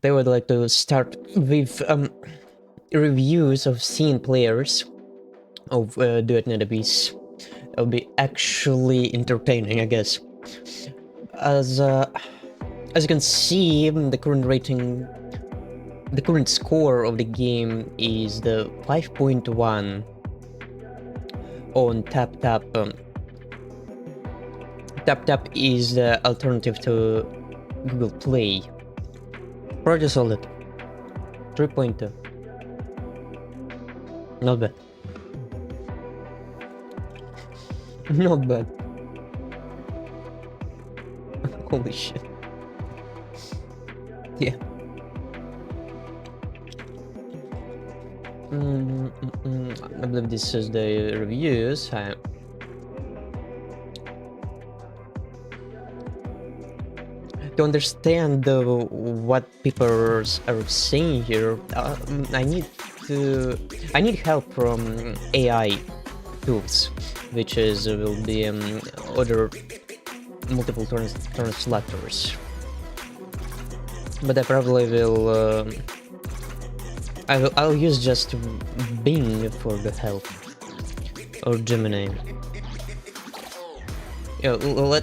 they would like to start with reviews of scene players of duetnightabyss. It'll be actually entertaining, I guess. As you can see, the current rating, the current score of the game is the 5.1 on TapTap. TapTap is the alternative to Google Play. Pretty solid. 3.2. Not bad. Not bad. Holy shit. Yeah. I believe this is the reviews. To understand what people are saying here, I need help from AI tools, which is will be other multiple translators. But I probably will. I'll use just Bing for the help, or Gemini. Yeah,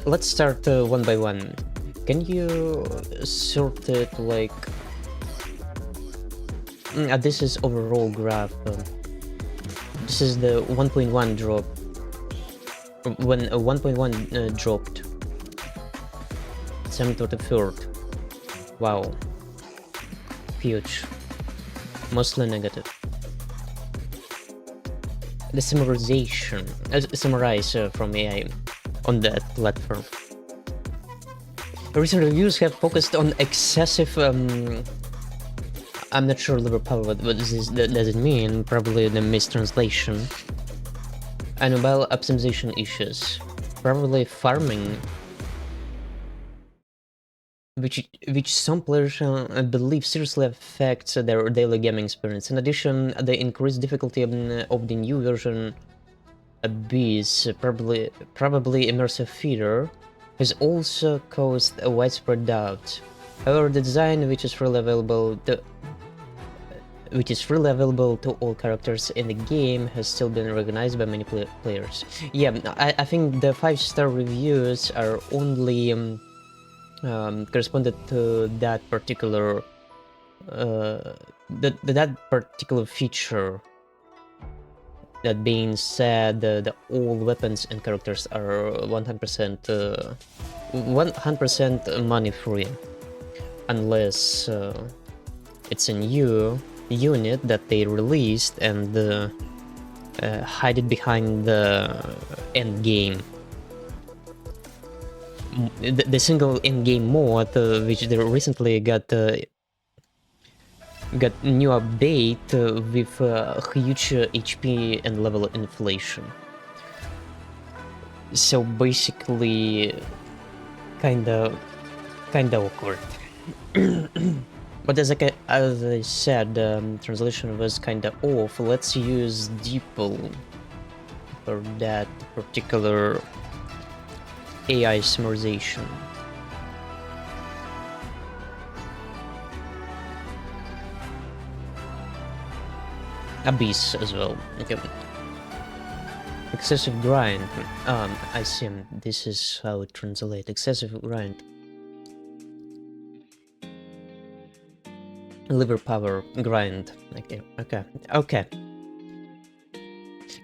let's start one by one. Can you sort it like... this is overall graph. This is the 1.1 drop. When 1.1 dropped. 7/3. Wow. Huge. Mostly negative. The summarization, summarize from AI on that platform. Recent reviews have focused on excessive, I'm not sure liver power, what does it mean? Probably the mistranslation. And mobile optimization issues. Probably farming. Which some players believe seriously affects their daily gaming experience. In addition, the increased difficulty of the new version Abyss, probably immersive feeder, has also caused a widespread doubt. However, the design, which is freely available to all characters in the game, has still been recognized by many players. Yeah, I think the 5-star reviews are only corresponded to that particular that particular feature. That being said, all weapons and characters are 100% money free, unless it's a new unit that they released and hide it behind the end game. The single in-game mod, which they recently got new update with huge HP and level inflation. So basically, kinda awkward. But as I said, translation was kinda off. Let's use DeepL for that particular AI summarization. Abyss as well. Okay. Excessive grind. I see. This is how it translates. Excessive grind. Liver power grind. Okay.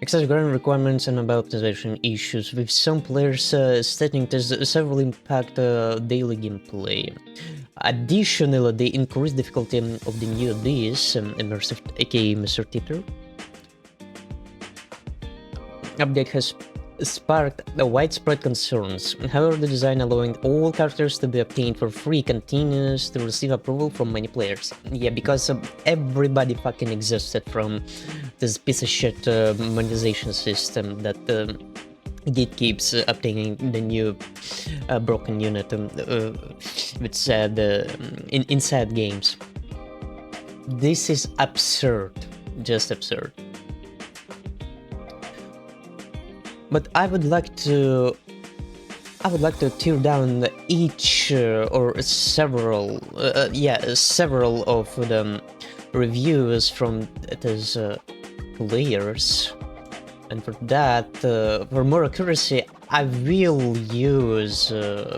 Excessive grind requirements and mobile optimization issues, with some players stating this several impact daily gameplay. Additionally, the increased difficulty of the new Abyss, immersive, aka Mr. Teeter, update has sparked widespread concerns. However, the design allowing all characters to be obtained for free continues to receive approval from many players. Yeah, because everybody fucking existed from this piece of shit monetization system that gatekeeps obtaining the new broken unit with said inside games. This is absurd, just absurd. But I would like to I would like to tear down each or several, several of the reviews from these players, and for that, for more accuracy, I will use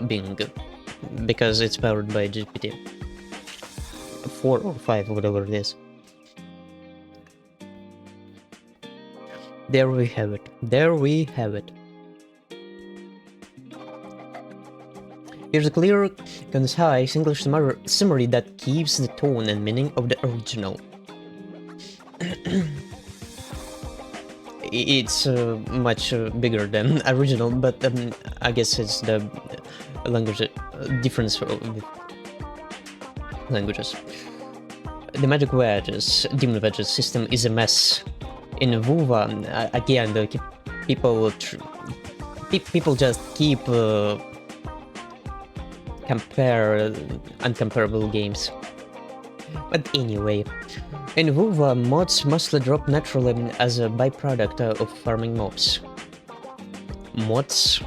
Bing, because it's powered by GPT 4 or 5, whatever it is. There we have it. There we have it. Here's a clear, concise English summary that keeps the tone and meaning of the original. It's much bigger than original, but I guess it's the language difference of languages. The magic wedges, demon wedges system is a mess. In Vuva, again, the people just keep compare uncomparable games. But anyway, in Vuva, mods mostly drop naturally as a byproduct of farming mobs. Mods?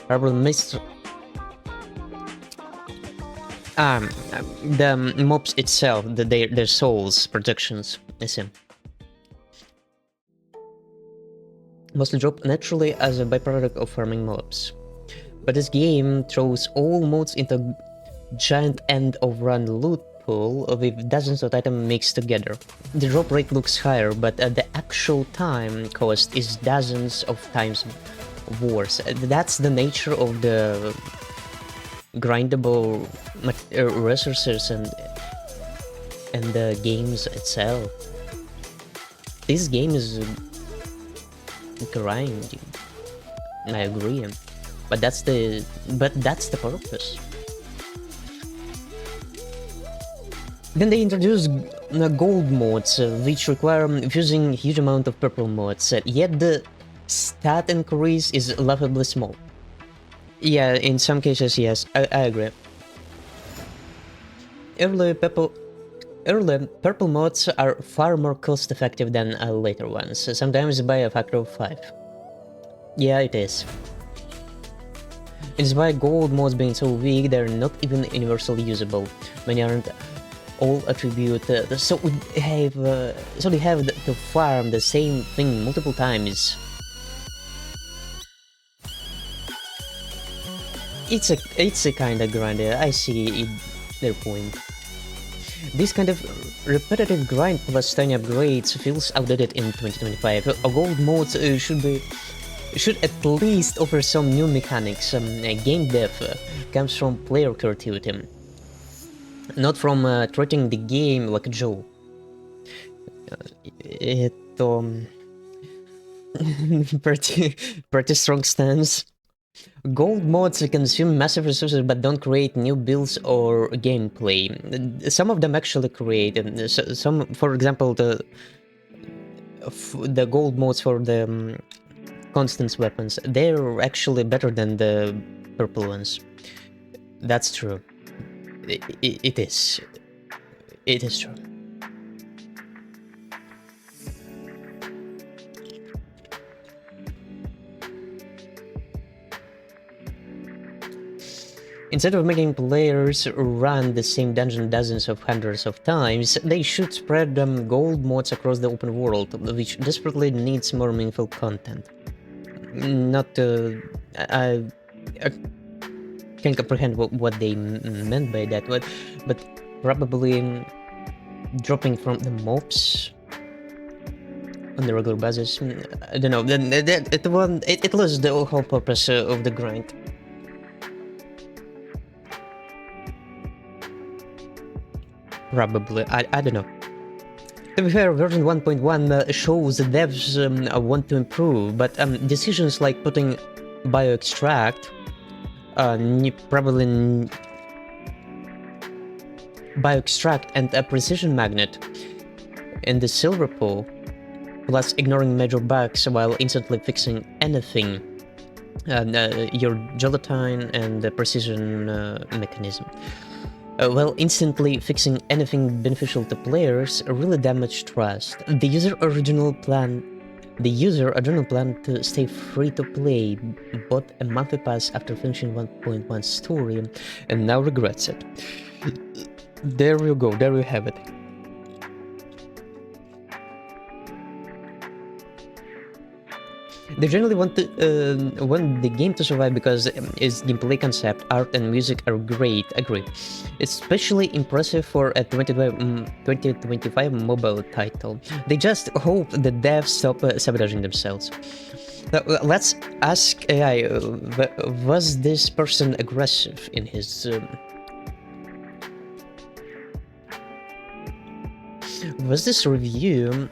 Probably missed. The mobs itself, their souls, projections, I see. Mostly drop naturally as a byproduct of farming mobs. But this game throws all mods into a giant end-of-run loot pool with dozens of items mixed together. The drop rate looks higher, but the actual time cost is dozens of times worse. That's the nature of the grindable resources and the games itself. This game is grinding. I agree, but that's the purpose. Then they introduced gold mods, which require using huge amount of purple mods, yet the stat increase is laughably small. Yeah, in some cases, yes, I agree. Early purple mods are far more cost-effective than later ones, sometimes by a factor of 5. Yeah, it is. It's why gold mods being so weak, they're not even universally usable. Many aren't all attributed, so they have to farm the same thing multiple times. It's a kind of grind. I see their point. This kind of repetitive grind plus tiny upgrades feels outdated in 2025. A gold mod should at least offer some new mechanics. Game depth comes from player creativity, not from treating the game like a joke. Pretty strong stance. Gold mods consume massive resources but don't create new builds or gameplay. Some of them actually create, some, for example, the gold mods for the Constance weapons, they're actually better than the purple ones. That's true. It is. It is true. Instead of making players run the same dungeon dozens of hundreds of times, they should spread gold mods across the open world, which desperately needs more meaningful content. I can't comprehend what they meant by that, but probably dropping from the mobs on the regular basis. I don't know. It lost the whole purpose of the grind. Probably. I don't know. To be fair, version 1.1 shows the devs want to improve, but decisions like putting bioextract, bioextract and a precision magnet in the silver pool, plus ignoring major bugs while instantly fixing anything, your gelatine and the precision mechanism. Well, instantly fixing anything beneficial to players really damaged trust. The user original plan The user doesn't plan to stay free to play, bought a monthly pass after finishing 1.1 story, and now regrets it. There you go, there you have it. They generally want the game to survive because its gameplay concept, art, and music are great. Agree. It's especially impressive for a 2025 mobile title. They just hope the devs stop sabotaging themselves. Let's ask AI. Was this person aggressive in his? Was this review?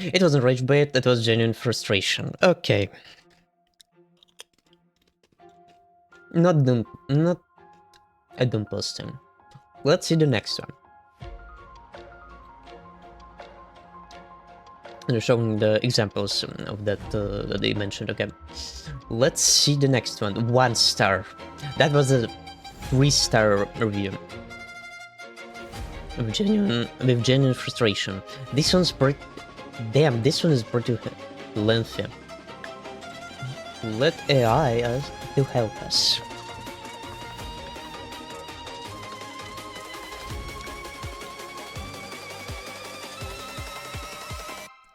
It wasn't rage bait, it was genuine frustration. Okay. Not a dumb posting. Let's see the next one. And they're showing the examples of that that they mentioned. Okay. Let's see the next one. 1 star. That was a 3-star review. With genuine frustration. This one's pretty... Damn, this one is pretty lengthy. Let AI to help us.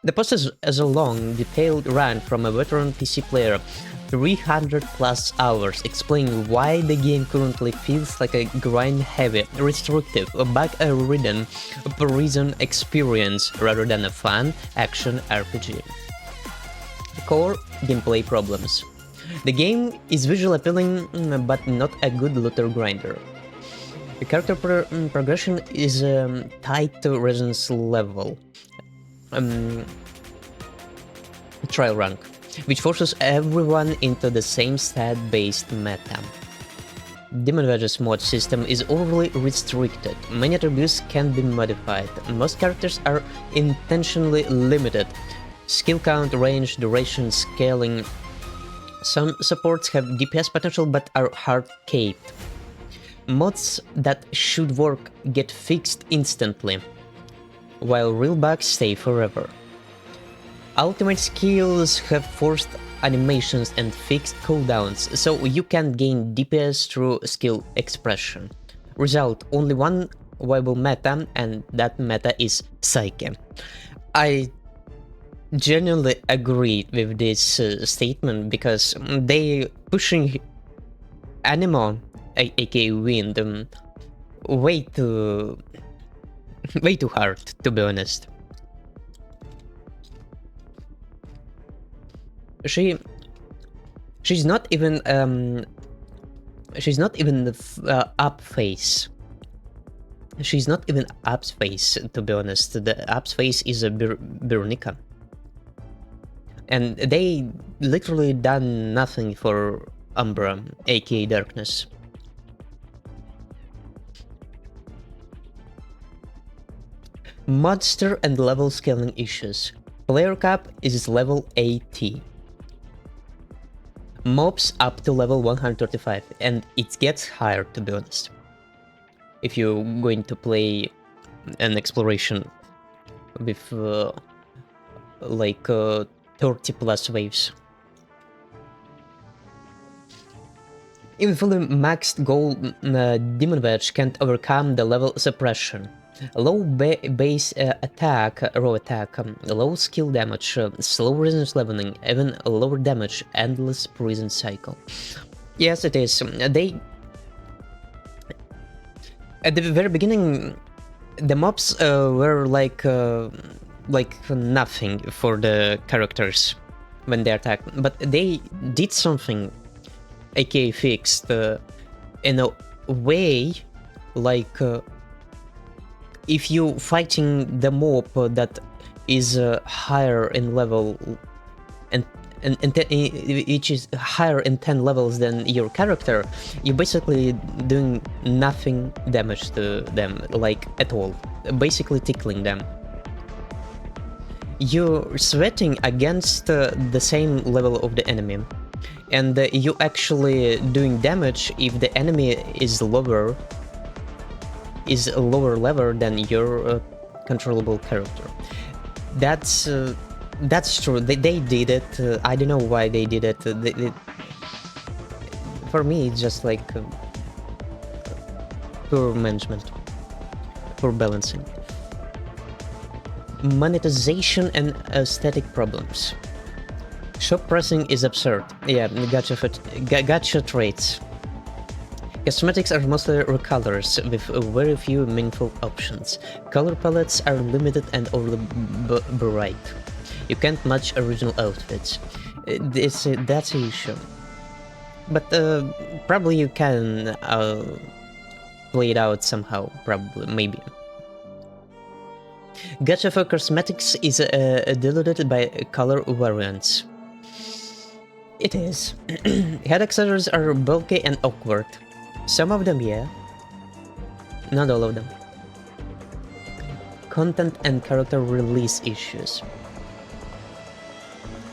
The post is a long, detailed rant from a veteran PC player, 300 plus hours, explaining why the game currently feels like a grind-heavy, restrictive, bug-ridden, prison experience rather than a fun action RPG. Core gameplay problems. The game is visually appealing, but not a good looter grinder. The character progression is tied to resonance level. Trial rank, which forces everyone into the same stat-based meta. Demon Wedge's mod system is overly restricted. Many attributes can be modified. Most characters are intentionally limited. Skill count, range, duration, scaling. Some supports have DPS potential but are hard-capped. Mods that should work get fixed instantly, while real bugs stay forever. Ultimate skills have forced animations and fixed cooldowns, so you can gain DPS through skill expression. Result: only one viable meta, and that meta is Psyche. I genuinely agree with this statement because they pushing Anemo, aka Wind, way too hard, to be honest. She's not even the up face. She's not even up's face, to be honest. The up's face is a Veronica. And they literally done nothing for Umbra, aka Darkness. Monster and level scaling issues. Player cap is level 80. Mobs up to level 135, and it gets higher, to be honest. If you're going to play an exploration with like 30 plus waves. Even fully maxed gold Demon Wedge can't overcome the level suppression. Low base attack, raw attack, low skill damage, slow resistance leveling, even lower damage, endless prison cycle. Yes, it is. They... At the very beginning, the mobs were like nothing for the characters when they attack, but they did something, aka fixed, in a way, like... if you fighting the mob that is higher in level and which is higher in 10 levels than your character, you're basically doing nothing damage to them, like at all, basically tickling them. You're sweating against the same level of the enemy, and you actually doing damage if the enemy is lower is a lower level than your controllable character. That's true. They did it. I don't know why they did it. For me, it's just like poor management, poor balancing. Monetization and aesthetic problems. Shop pricing is absurd. Yeah, gacha traits. Cosmetics are mostly recolors, with very few meaningful options. Color palettes are limited and overly bright. You can't match original outfits. That's an issue. But probably you can play it out somehow, probably, maybe. Gacha for cosmetics is diluted by color variants. It is. Head accessories are bulky and awkward. Some of them, yeah. Not all of them. Content and character release issues.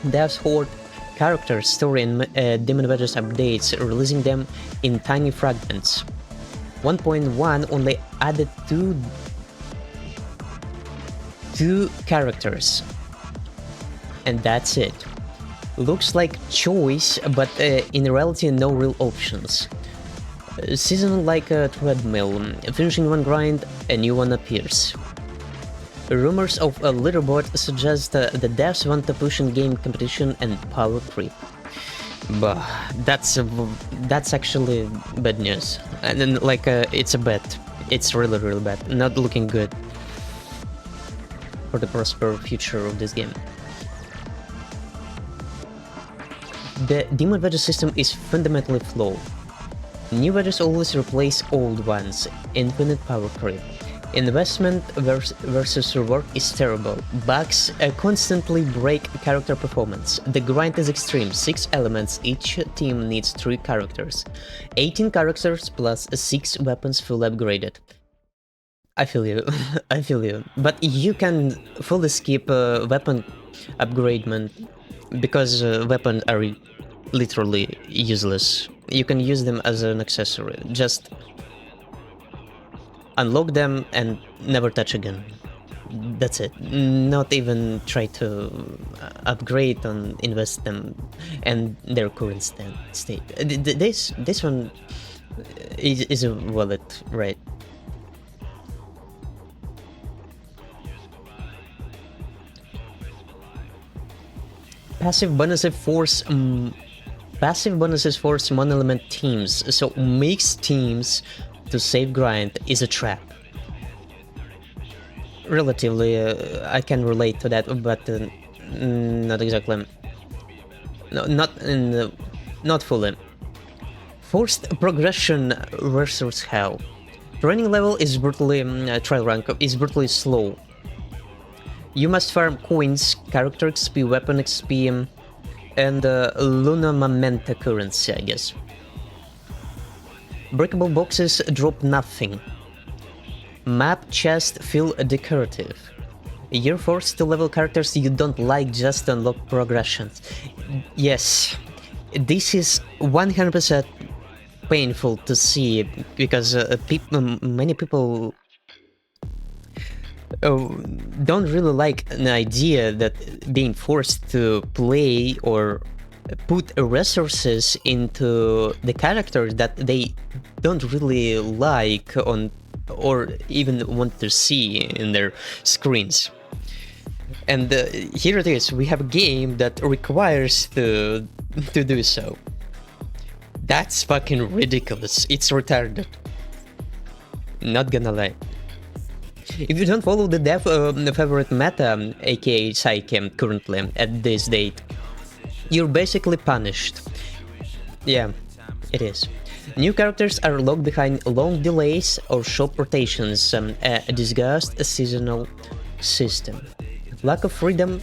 Devs hoard characters, story, and Demon Badges updates, releasing them in tiny fragments. 1.1 only added two characters. And that's it. Looks like choice, but in reality no real options. Season like a treadmill, finishing one grind, a new one appears. Rumors of a leaderboard suggest the devs want to push in-game competition and power creep. But that's actually bad news. And then it's a bet. It's really bad. Not looking good for the prosperous future of this game. The Demon Badge system is fundamentally flawed. New badges always replace old ones, infinite power creep. Investment versus reward is terrible. Bugs constantly break character performance. The grind is extreme, 6 elements, each team needs 3 characters. 18 characters plus 6 weapons fully upgraded. I feel you, I feel you. But you can fully skip weapon upgradement, because weapons are literally useless. You can use them as an accessory. Just unlock them and never touch again. That's it. Not even try to upgrade and invest them and their current state. This one is a wallet, right? Passive bonuses force one-element teams, so mixed teams to save grind is a trap. Relatively, I can relate to that, but not exactly. No, not fully. Forced progression versus hell. Training level is brutally trial rank is brutally slow. You must farm coins, character XP, weapon XP, and Luna Mementa currency, I guess. Breakable boxes drop nothing. Map chest feel decorative. You're forced to level characters you don't like just to unlock progressions. Yes, this is 100% painful to see, because many people don't really like an idea that being forced to play or put resources into the characters that they don't really like on or even want to see in their screens. And here it is, we have a game that requires to do so. That's fucking ridiculous. It's retarded. Not gonna lie. If you don't follow the dev favorite meta, aka Psyche, currently at this date, you're basically punished. Yeah, it is. New characters are locked behind long delays or shop rotations, a disguised seasonal system. Lack of freedom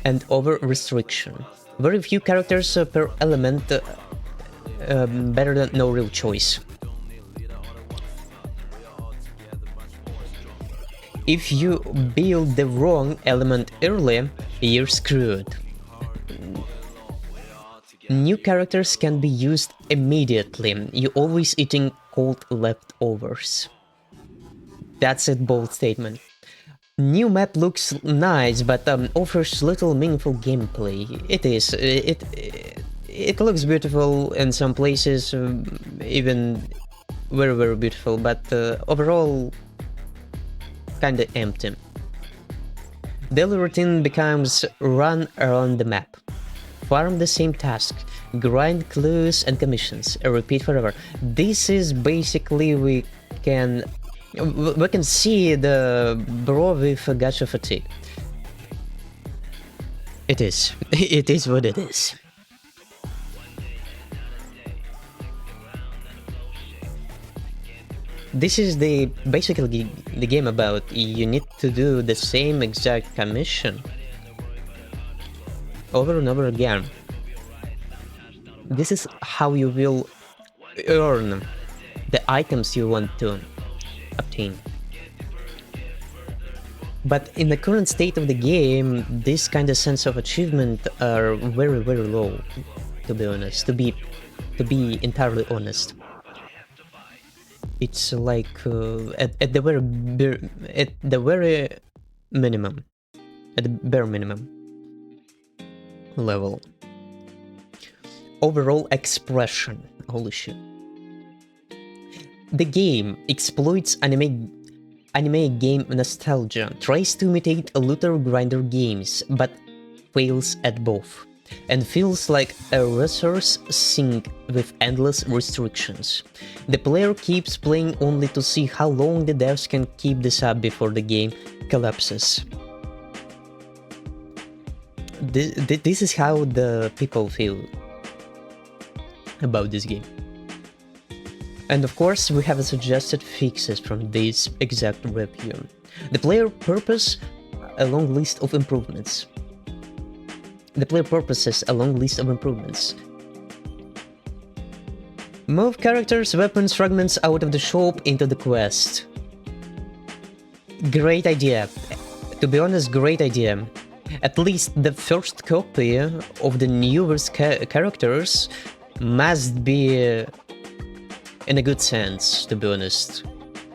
and over-restriction. Very few characters per element, better than no real choice. If you build the wrong element early, you're screwed. New characters can be used immediately. You're always eating cold leftovers. That's a bold statement. New map looks nice, but offers little meaningful gameplay. It looks beautiful in some places, even very beautiful, but overall kinda empty. Daily routine becomes run around the map, farm the same task, grind clues and commissions, and repeat forever. This is basically we can see the bro with gacha fatigue. It is. It is what it is. This is basically the game about you need to do the same exact commission over and over again. This is how you will earn the items you want to obtain. But in the current state of the game, this kind of sense of achievement are very low, to be honest, to be entirely honest. It's like at the very minimum, at the bare minimum level. Overall expression, holy shit. The game exploits anime game nostalgia, tries to imitate looter grinder games, but fails at both, and feels like a resource sink with endless restrictions. The player keeps playing only to see how long the devs can keep this up before the game collapses. This is how the people feel about this game. And of course, we have suggested fixes from this exact review. The player purpose, a long list of improvements. The player purposes a long list of improvements. Move characters, weapons, fragments out of the shop into the quest. Great idea. To be honest, great idea. At least the first copy of the newest characters must be in a good sense, to be honest.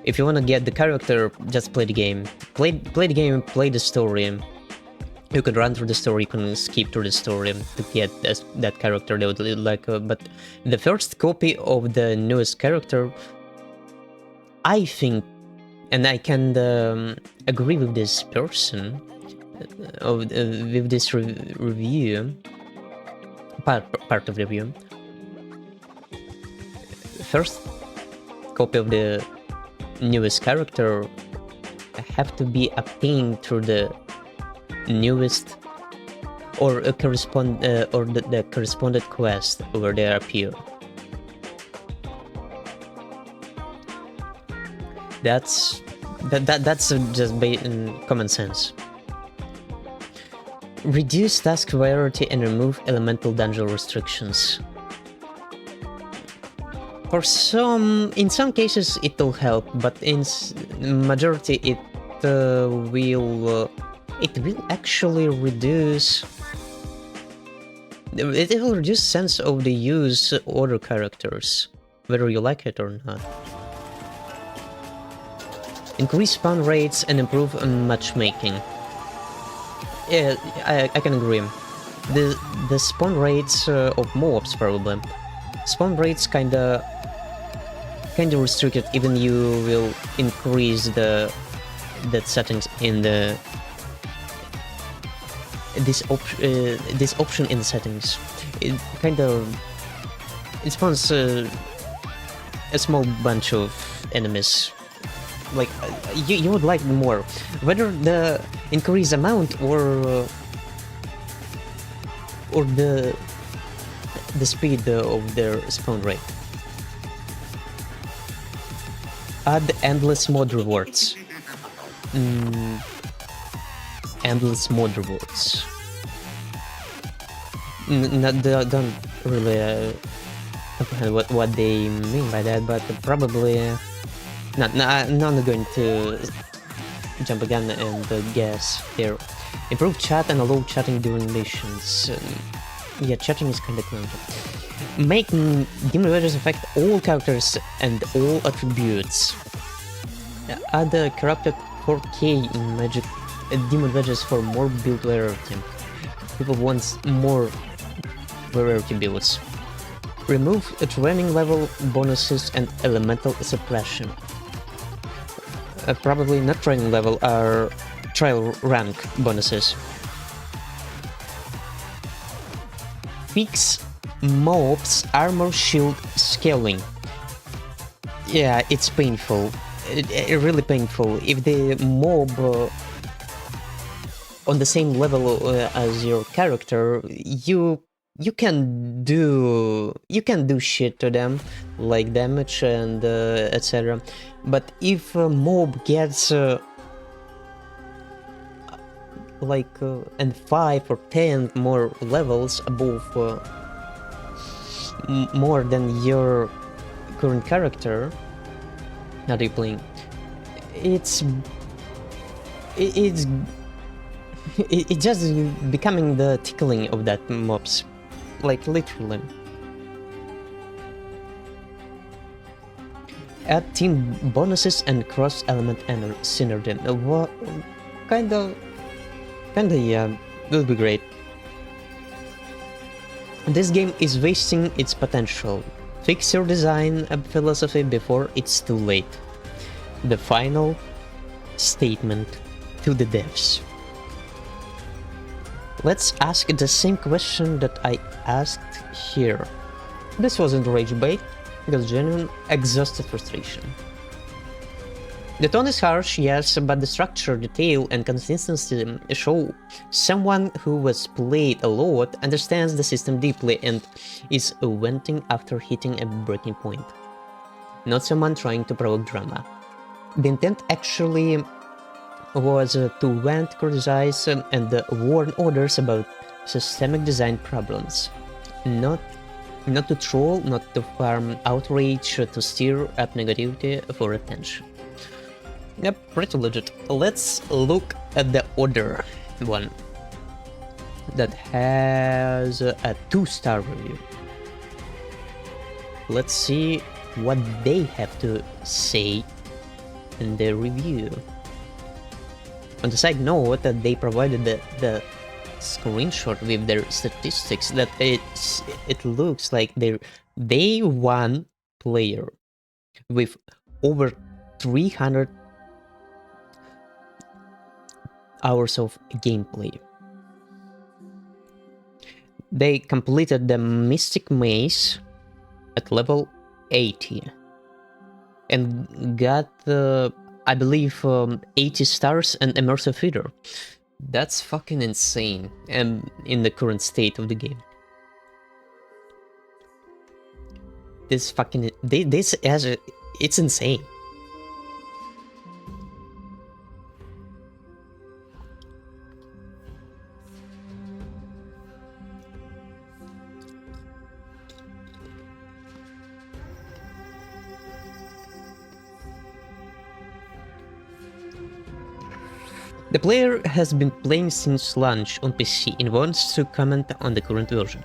If you wanna get the character, just play the game. Play the game, play the story. You can run through the story, you can skip through the story to get that character that would like. But the first copy of the newest character, I think, and I can agree with this person, with this review, part of the review. First copy of the newest character have to be obtained through the newest or a the correspondent quest where they appear. That's just common sense. Reduce task variety and remove elemental dungeon restrictions. In some cases it will help, but in majority it will actually reduce. It will reduce sense of the use other characters, whether you like it or not. Increase spawn rates and improve matchmaking. Yeah, I can agree. The spawn rates of mobs probably. Spawn rates kinda restricted, even you will increase the settings in the this option in the settings. It spawns a small bunch of enemies. Like you would like more, whether the increase amount or the speed of their spawn rate. Add endless mod rewards. Endless mod rewards. Don't really comprehend what they mean by that, but probably I'm not going to jump again and guess here. Improve chat and allow chatting during missions. Yeah, chatting is kinda clunky. Make Demon Riders affect all characters and all attributes. Add a corrupted 4K in magic demon wedges for more build variety. People want more variety builds. Remove training level bonuses and elemental suppression. Probably not training level, are trial rank bonuses. Fix mobs armor shield scaling. Yeah, it's painful. Really painful. If the mob on the same level as your character, you can do shit to them, like damage and etc. But if a mob gets and 5 or 10 more levels above more than your current character, how are you playing? It's just becoming the tickling of that mobs, like literally. Add team bonuses and cross element and synergy. What kinda yeah, will be great. This game is wasting its potential. Fix your design philosophy before it's too late. The final statement to the devs. Let's ask the same question that I asked here. This wasn't rage bait, it was genuine exhausted frustration. The tone is harsh, yes, but the structure, detail, and consistency show someone who has played a lot understands the system deeply and is venting after hitting a breaking point. Not someone trying to provoke drama. The intent actually was to vent, criticize, and warn others about systemic design problems. Not to troll, not to farm outrage, to stir up negativity for attention. Yep, pretty legit. Let's look at the other one that has a 2-star review. Let's see what they have to say in their review. On the side note, that they provided the screenshot with their statistics that it looks like they're day 1 player with over 300 hours of gameplay. They completed the Mystic Maze at level 80 and got I believe 80 stars and immersive feeder. That's fucking insane, and in the current state of the game. This it's insane. The player has been playing since launch on PC and wants to comment on the current version.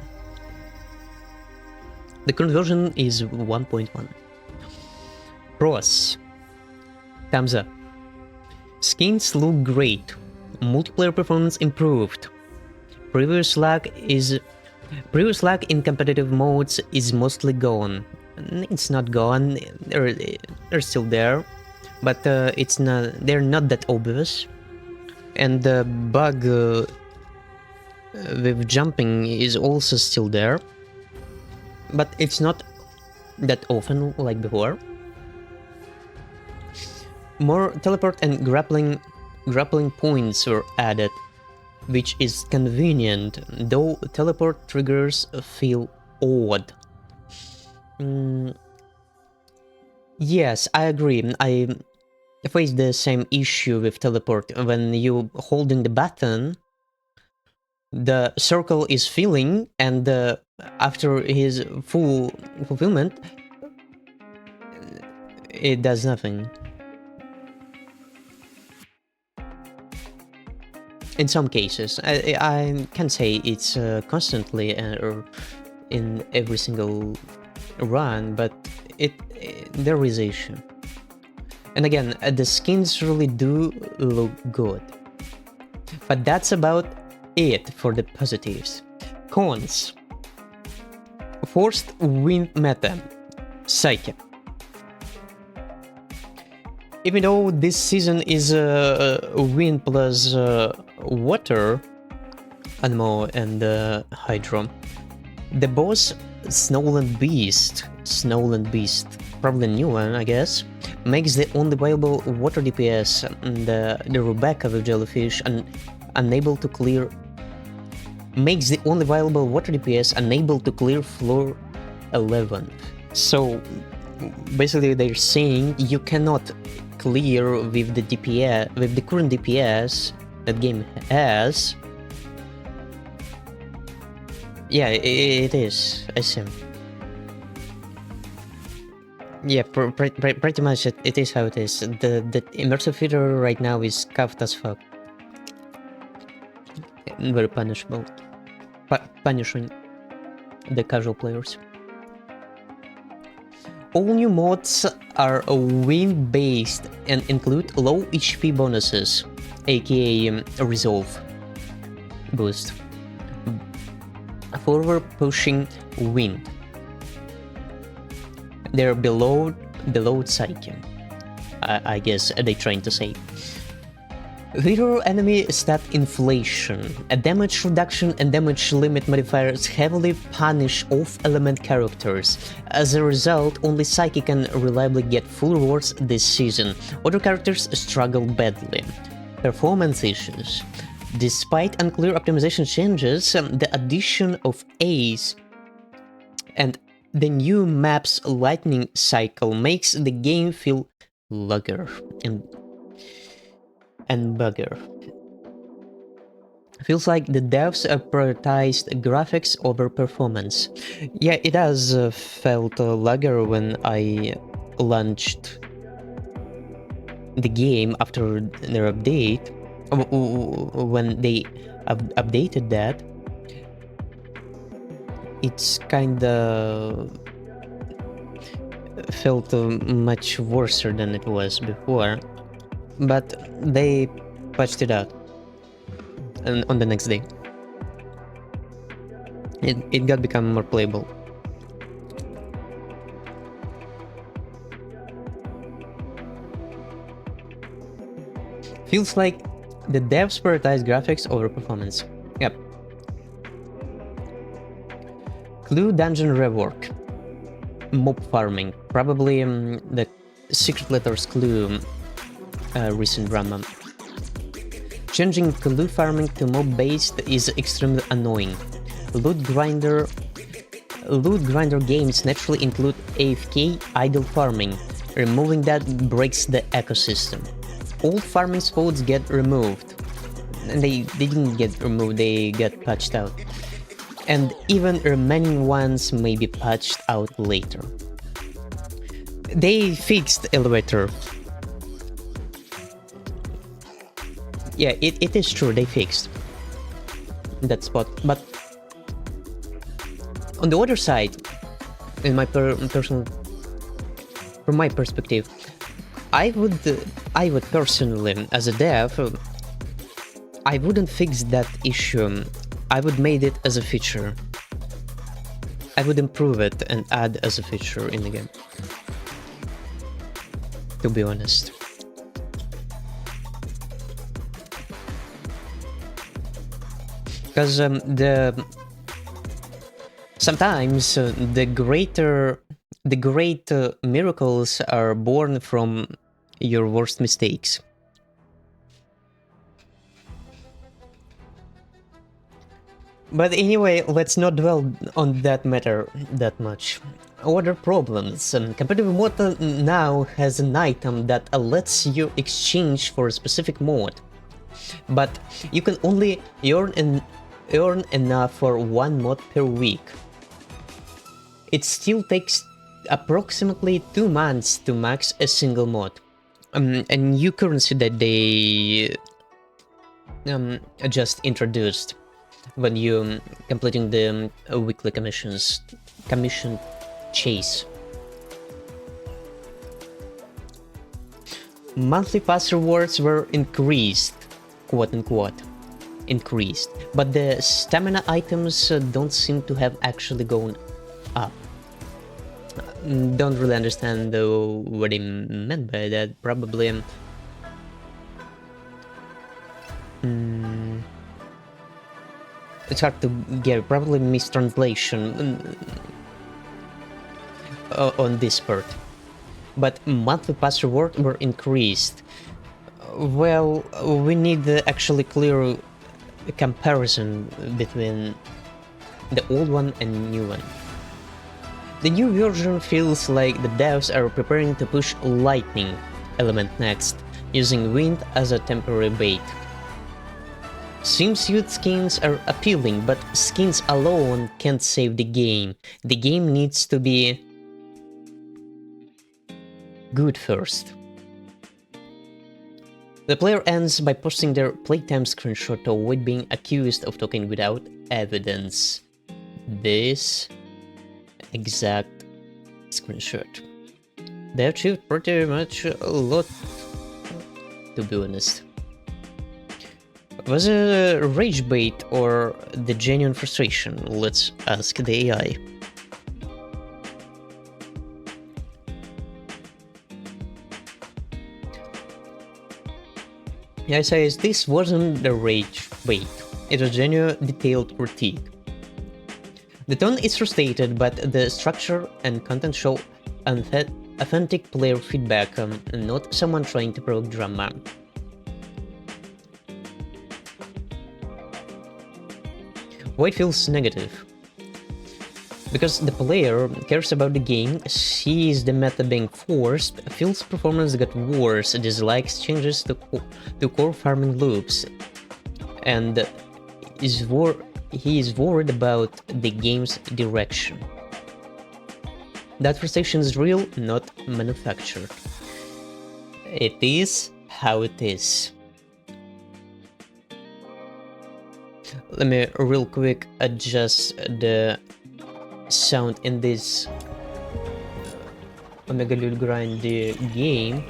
The current version is 1.1. Pros. Thumbs up. Skins look great. Multiplayer performance improved. Previous lag in competitive modes is mostly gone. It's not gone. They're still there, but they're not that obvious. And the bug with jumping is also still there, but it's not that often like before. More teleport and grappling points were added, which is convenient, though teleport triggers feel odd. Yes, I agree. I face the same issue with teleport. When you holding the button, the circle is filling, and after his full fulfillment, it does nothing. In some cases, I can't say it's constantly or in every single run, but there is issue. And again, the skins really do look good. But that's about it for the positives. Cons. Forced wind meta. Psyche. Even though this season is wind plus water, Anemo and Hydro, the boss Snowland Beast, probably a new one I guess, makes the only viable water DPS, the Rebecca with Jellyfish, unable to clear. Makes the only viable water DPS unable to clear floor 11. So basically they're saying you cannot clear with the DPS, with the current DPS that game has. Yeah, it is, I see. Yeah, pretty much it is how it is. The immersive feature right now is scuffed as fuck. Very punishable. Punishing the casual players. All new mods are wind based and include low HP bonuses, aka resolve boost, forward pushing wind. They're below Psyche, I guess they're trying to say. Hero enemy stat inflation. A damage reduction and damage limit modifiers heavily punish off-element characters. As a result, only Psyche can reliably get full rewards this season. Other characters struggle badly. Performance issues. Despite unclear optimization changes, the addition of Ace and the new map's lightning cycle makes the game feel lugger and bugger. Feels like the devs prioritized graphics over performance. Yeah, it has felt lugger when I launched the game after their update. When they updated that, it's kinda felt much worse than it was before. But they patched it out on the next day. It got become more playable. Feels like the devs prioritize graphics over performance. Yep. Clue dungeon rework. Mob farming. Probably the Secret Letters Clue recent drama. Changing clue farming to mob based is extremely annoying. Loot grinder games naturally include AFK idle farming. Removing that breaks the ecosystem. All farming spots get removed. And they didn't get removed, they get patched out. And even remaining ones may be patched out later. They fixed elevator. Yeah, it is true, they fixed that spot, but on the other side, in my from my perspective, I would personally, as a dev, I wouldn't fix that issue. I would made it as a feature. I would improve it and add as a feature in the game, to be honest. Because sometimes the great miracles are born from your worst mistakes. But anyway, let's not dwell on that matter that much. Other problems. Competitive mode now has an item that lets you exchange for a specific mod, but you can only earn enough for one mod per week. It still takes approximately 2 months to max a single mod. A new currency that they just introduced when you completing the weekly commission chase. Monthly pass rewards were increased, quote unquote, increased, but the stamina items don't seem to have actually gone up. Don't really understand though what he meant by that. Probably it's hard to get, probably mistranslation on this part. But monthly pass reward were increased. Well, we need actually clear comparison between the old one and new one. The new version feels like the devs are preparing to push lightning element next, using wind as a temporary bait. Swimsuit skins are appealing, but skins alone can't save the game. The game needs to be good first. The player ends by posting their playtime screenshot to avoid being accused of talking without evidence. This exact screenshot. They achieved pretty much a lot, to be honest. Was it a rage bait or the genuine frustration? Let's ask the AI. The AI says this wasn't the rage bait, it was genuine detailed critique. The tone is frustrated, but the structure and content show authentic player feedback, not someone trying to provoke drama. Why it feels negative? Because the player cares about the game, sees the meta being forced, feels performance got worse, dislikes changes to core farming loops, and he is worried about the game's direction. That frustration is real, not manufactured. It is how it is. Let me real quick adjust the sound in this Omega Lul Grind game.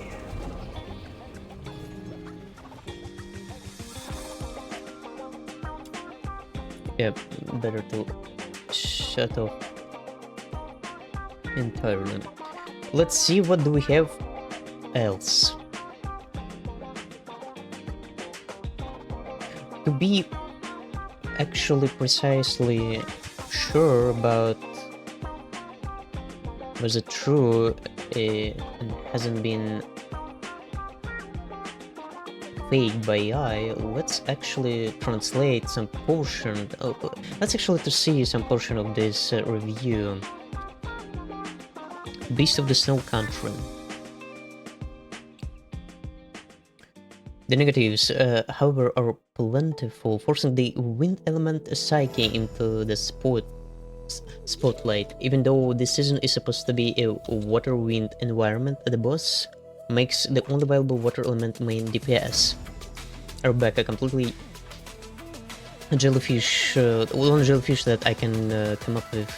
Yep, better to shut off entirely. Let's see what do we have else. To be actually precisely sure about was it true and hasn't been faked by AI, let's actually translate some portion. Let's actually to see some portion of this review. Beast of the Snow Country. The negatives, however, are plentiful, forcing the wind element psyche into the spotlight. Even though this season is supposed to be a water wind environment, the boss makes the only viable water element main DPS. Rebecca, completely jellyfish. One jellyfish that I can come up with,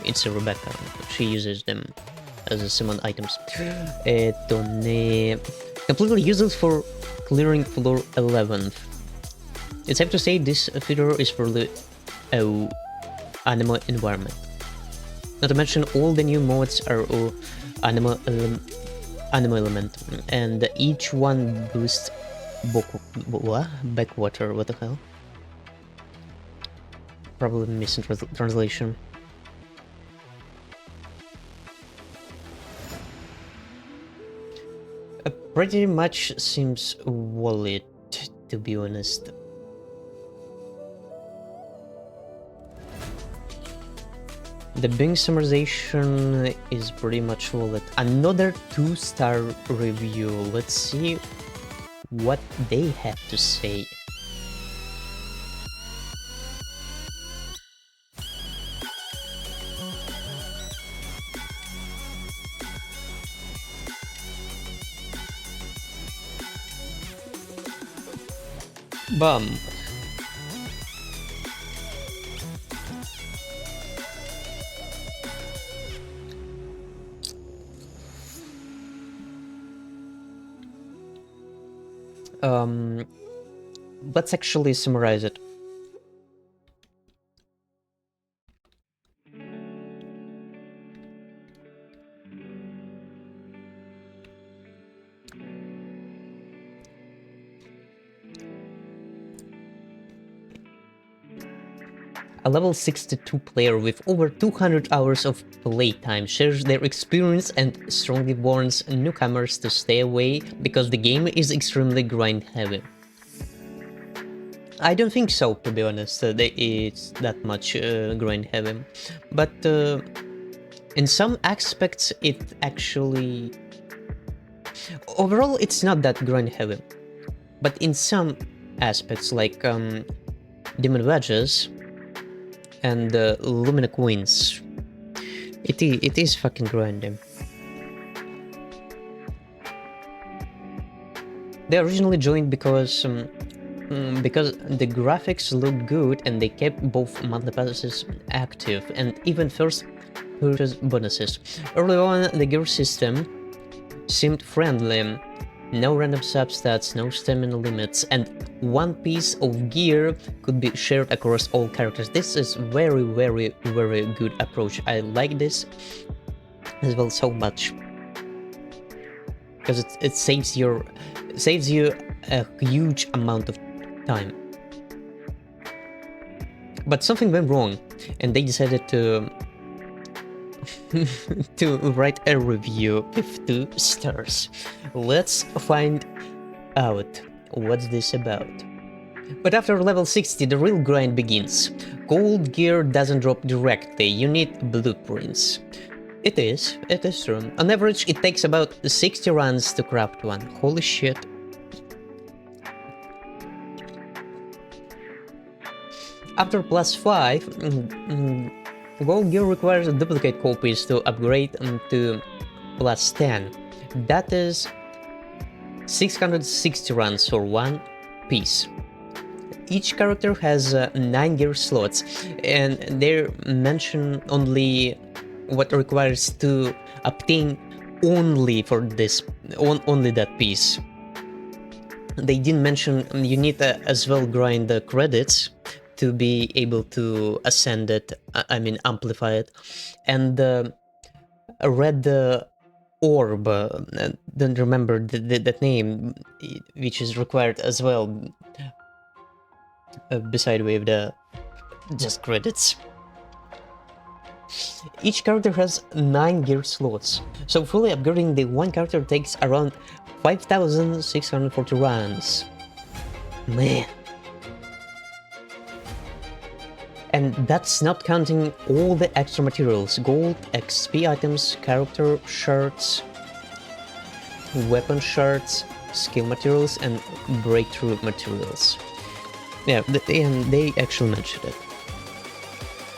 it's a Rebecca. She uses them as summon items. Completely useless for clearing floor 11th. It's safe to say this feature is for the animo environment. Not to mention all the new mods are animo element, and each one boosts backwater. What the hell? Probably missing translation. Pretty much seems wallet, to be honest. The Bing summarization is pretty much wallet. Another 2-star review. Let's see what they have to say. Bum. Let's actually summarize it. A level 62 player with over 200 hours of playtime shares their experience and strongly warns newcomers to stay away because the game is extremely grind heavy. I don't think so, to be honest, it's that much grind heavy, but in some aspects it actually... Overall it's not that grind heavy, but in some aspects like Demon Wedges and Lumina Queens, it is fucking grinding. They originally joined because the graphics looked good and they kept both monthly passes active and even first purchase bonuses. Early on, the gear system seemed friendly. No random substats, no stamina limits, and one piece of gear could be shared across all characters. This is very good approach. I like this as well so much, because it saves you a huge amount of time. But something went wrong, and they decided to to write a review with 2 stars. Let's find out what's this about. But after level 60, the real grind begins. Gold gear doesn't drop directly, you need blueprints. It is true. On average, it takes about 60 runs to craft one. Holy shit. After +5, gold gear requires duplicate copies to upgrade to +10. That is 660 runs for one piece. Each character has 9 gear slots, and they mention only what requires to obtain only for this, only that piece. They didn't mention you need as well grind the credits to be able to ascend it, I mean amplify it, and a red orb, don't remember that name, which is required as well, beside with the just credits. Each character has 9 gear slots, so fully upgrading the one character takes around 5,640 runs. Man. And that's not counting all the extra materials: gold, XP items, character shards, weapon shards, skill materials, and breakthrough materials. Yeah, and they actually mentioned it.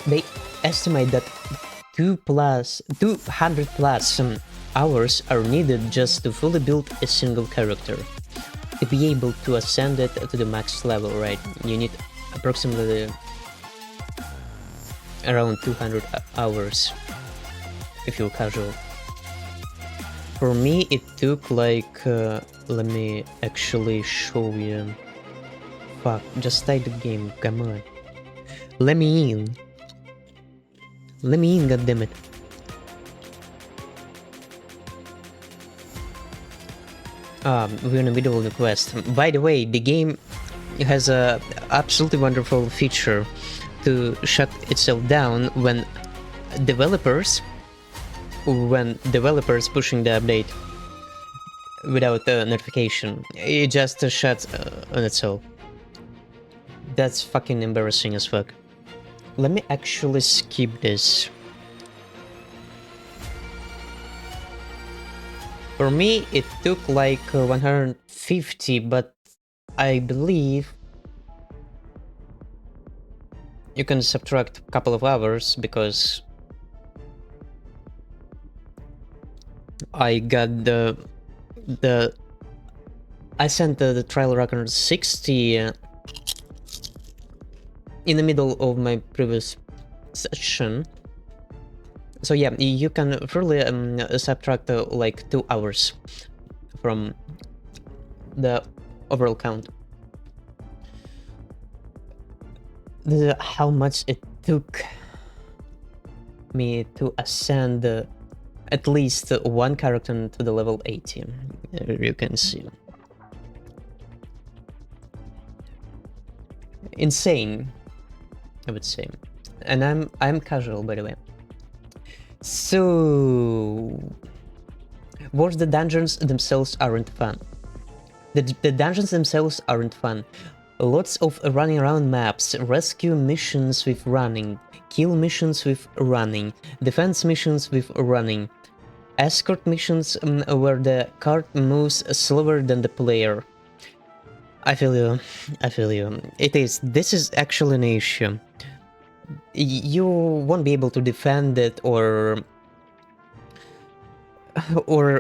They estimate that 200 plus hours are needed just to fully build a single character. To be able to ascend it to the max level, right, you need approximately around 200 hours if you're casual. For me it took like, let me actually show you. Fuck, just start the game, come on. Let me in. Let me in, goddammit. We're in the middle of the quest. By the way, the game has a absolutely wonderful feature to shut itself down when developers pushing the update without a notification. It just shuts on itself. That's fucking embarrassing as fuck. Let me actually skip this. For me it took like 150, but I believe you can subtract a couple of hours because I got I sent the trial record 60 in the middle of my previous session. So yeah, you can really subtract like 2 hours from the overall count. How much it took me to ascend at least one character to the level 80. You can see. Insane, I would say. And I'm casual, by the way. So, worse, the dungeons themselves aren't fun. The dungeons themselves aren't fun. Lots of running around maps, rescue missions with running, kill missions with running, defense missions with running, escort missions where the cart moves slower than the player. I feel you, I feel you. This is actually an issue. You won't be able to defend it or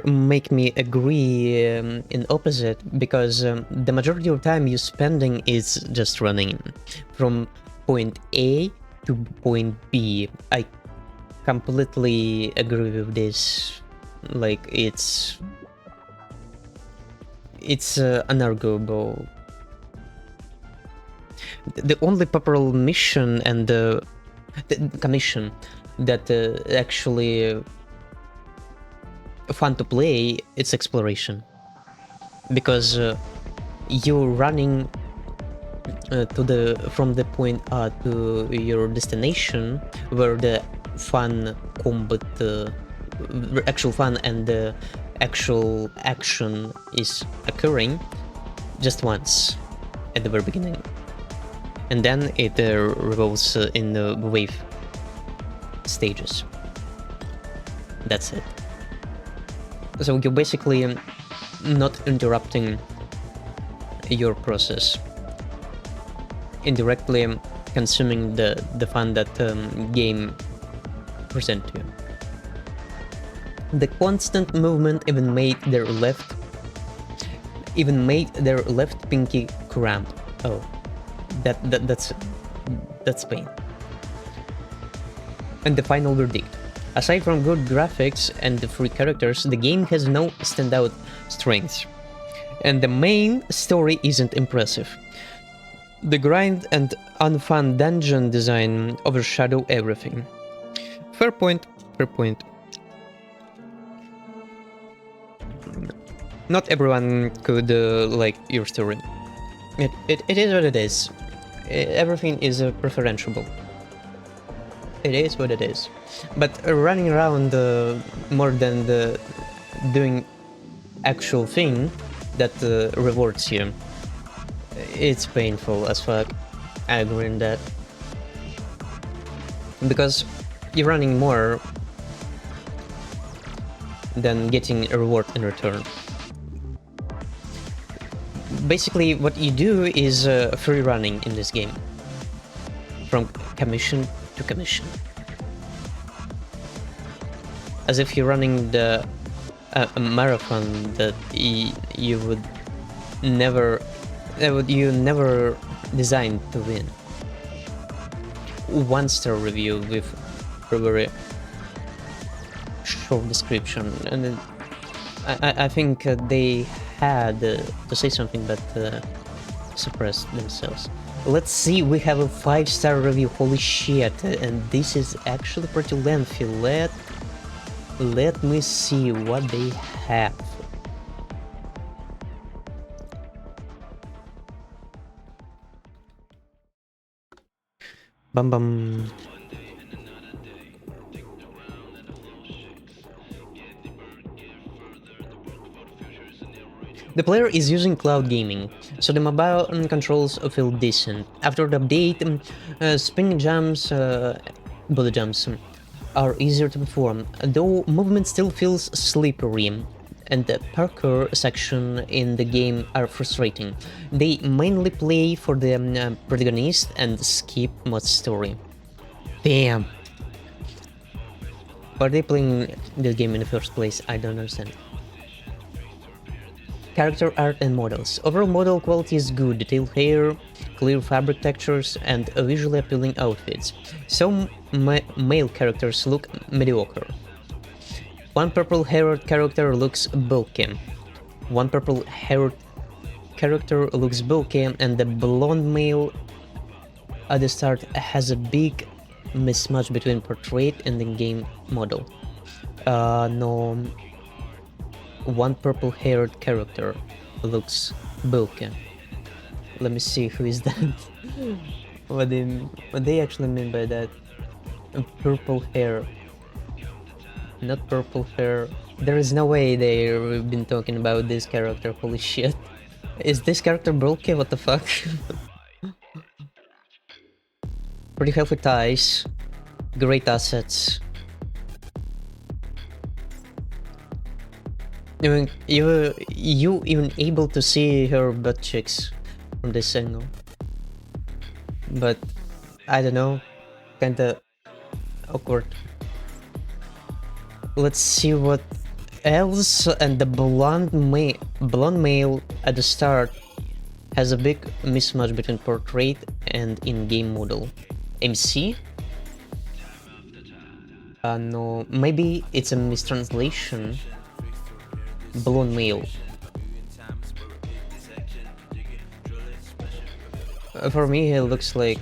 make me agree in opposite, because the majority of time you're spending is just running from point A to point B. I completely agree with this. Like, it's unarguable. The only popular mission and the commission that actually fun to play, it's exploration, because you're running from the point A to your destination, where the fun combat, actual fun and the actual action is occurring just once at the very beginning, and then it revolves in the wave stages. That's it. So you're basically not interrupting your process, indirectly consuming the fun that game present to you. The constant movement even made their left pinky cramp. Oh, that's pain. And the final verdict. Aside from good graphics and the free characters, the game has no standout strengths. And the main story isn't impressive. The grind and unfun dungeon design overshadow everything. Fair point, fair point. Not everyone could like your story. It is what it is. Everything is preferential. It is what it is. But running around more than doing actual thing that rewards you, it's painful as fuck. I agree on that. Because you're running more than getting a reward in return. Basically, what you do is free running in this game. From commission to commission. As if you're running a marathon that you would never designed to win. 1-star review with a very short description, and I think they had to say something, but suppressed themselves. Let's see, we have a 5-star review. Holy shit! And this is actually pretty lengthy. Let me see what they have. Bum bum. The player is using cloud gaming, so the mobile controls feel decent. After the update, spinning jumps, body jumps are easier to perform, though movement still feels slippery, and the parkour section in the game are frustrating. They mainly play for the protagonist and skip most story. Damn! Why are they playing this game in the first place? I don't understand. Character art and models. Overall model quality is good, detailed hair, clear fabric textures, and visually appealing outfits. Some male characters look mediocre. One purple-haired character looks bulky. One purple-haired character looks bulky, and the blonde male at the start has a big mismatch between portrait and the game model. No, one purple-haired character looks bulky. Let me see who is that. what they actually mean by that? Purple hair. Not purple hair. There is no way they've been talking about this character. Holy shit. Is this character bulky? What the fuck? Pretty healthy ties. Great assets. You even able to see her butt cheeks from this angle. But I don't know, kinda awkward. Let's see what else. And the blonde male at the start has a big mismatch between portrait and in-game model. MC? No, maybe it's a mistranslation. Blonde male. For me, he looks like,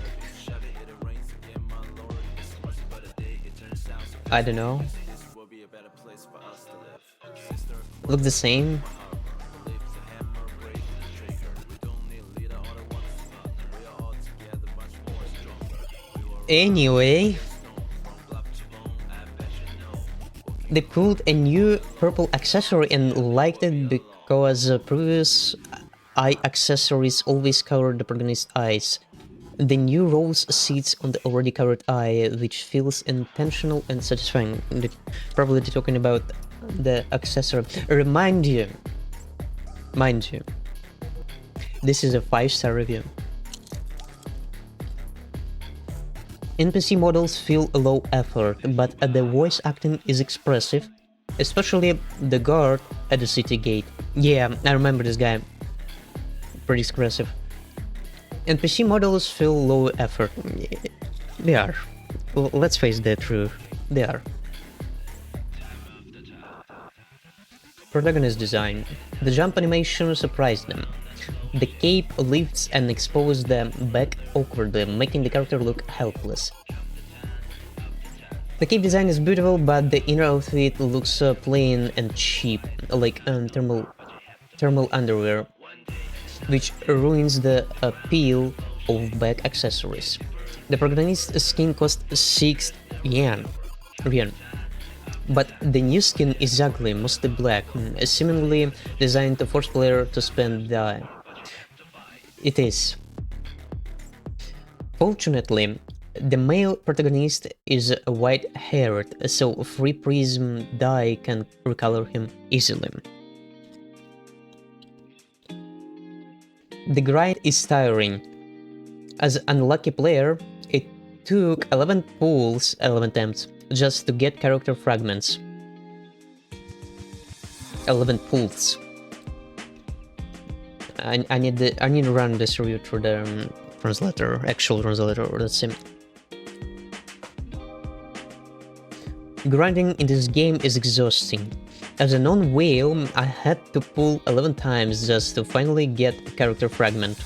I don't know, look the same. Anyway, they pulled a new purple accessory and liked it because previous eye accessories always covered the protagonist's eyes. The new rose sits on the already covered eye, which feels intentional and satisfying. Probably talking about the accessory. Mind you, this is a 5-star review. NPC models feel low effort, but the voice acting is expressive, especially the guard at the city gate. Yeah, I remember this guy. Pretty expressive. NPC models feel low effort. They are. Let's face the truth. They are. Protagonist design. The jump animation surprised them. The cape lifts and exposes the back awkwardly, making the character look helpless. The cape design is beautiful, but the inner outfit looks plain and cheap, like thermal underwear, which ruins the appeal of back accessories. The protagonist's skin cost 6 yen, but the new skin is ugly, mostly black, seemingly designed to force player to spend the eye. It is. Fortunately, the male protagonist is white-haired, so free prism dye can recolor him easily. The grind is tiring. As an unlucky player, it took 11 attempts just to get character fragments. 11 pulls. I need to run this review through the actual translator. Let's see. Grinding in this game is exhausting. As a non-whale, I had to pull 11 times just to finally get a character fragment.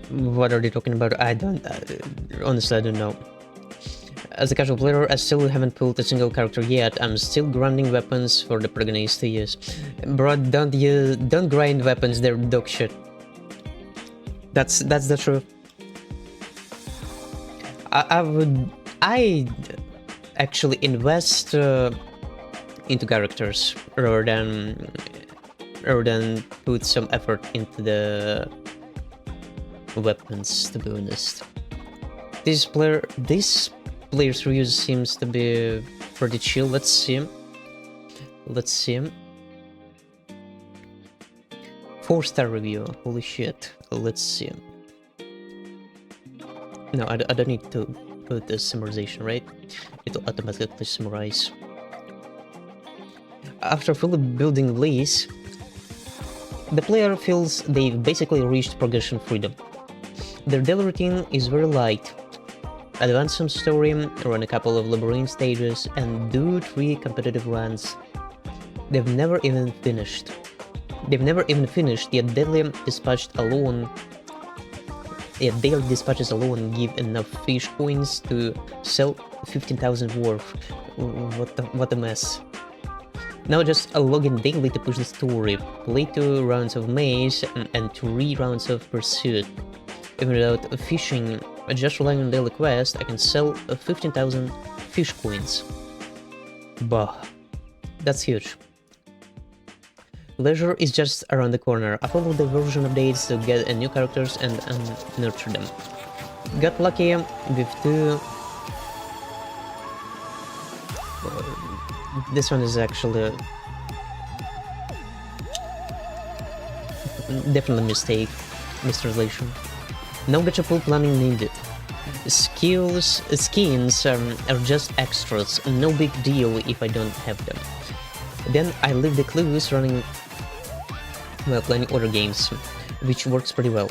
What are they talking about? Honestly, I don't know. As a casual player, I still haven't pulled a single character yet. I'm still grinding weapons for the protagonist to use. Bro, don't grind weapons, they're dog shit. That's the truth. I'd actually invest into characters rather than put some effort into the weapons, to be honest. This player's review seems to be pretty chill. Let's see. 4-star review. Holy shit. Let's see. No, I don't need to put the summarization, right? It'll automatically summarize. After fully building Lease, the player feels they've basically reached progression freedom. Their daily routine is very light. Advance some story, run a couple of labyrinth stages, and do 3 competitive runs they've never even finished. They've never even finished, yet daily dispatches alone give enough fish coins to sell 15,000 worth. What a mess. Now just log in daily to push the story, play 2 rounds of maze and 3 rounds of pursuit. Even without fishing, just relying on daily quest, I can sell 15,000 fish coins. Bah, that's huge. Leisure is just around the corner. I followed the version updates to get new characters and nurture them. Got lucky with 2. This one is actually definitely a mistake, mistranslation. No gacha pool planning needed. Skins are just extras, no big deal if I don't have them. Then I leave the clues running while playing other games, which works pretty well.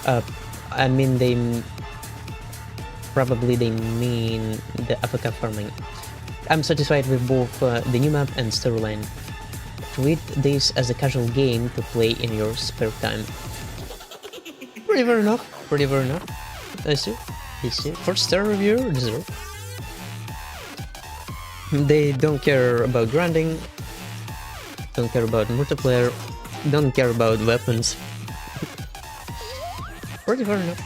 I mean, they mean the AFK farming. I'm satisfied with both the new map and storyline. Treat this as a casual game to play in your spare time. Pretty fair enough. I see. First star reviewer deserve. They don't care about grinding, don't care about multiplayer, don't care about weapons. Pretty fair enough.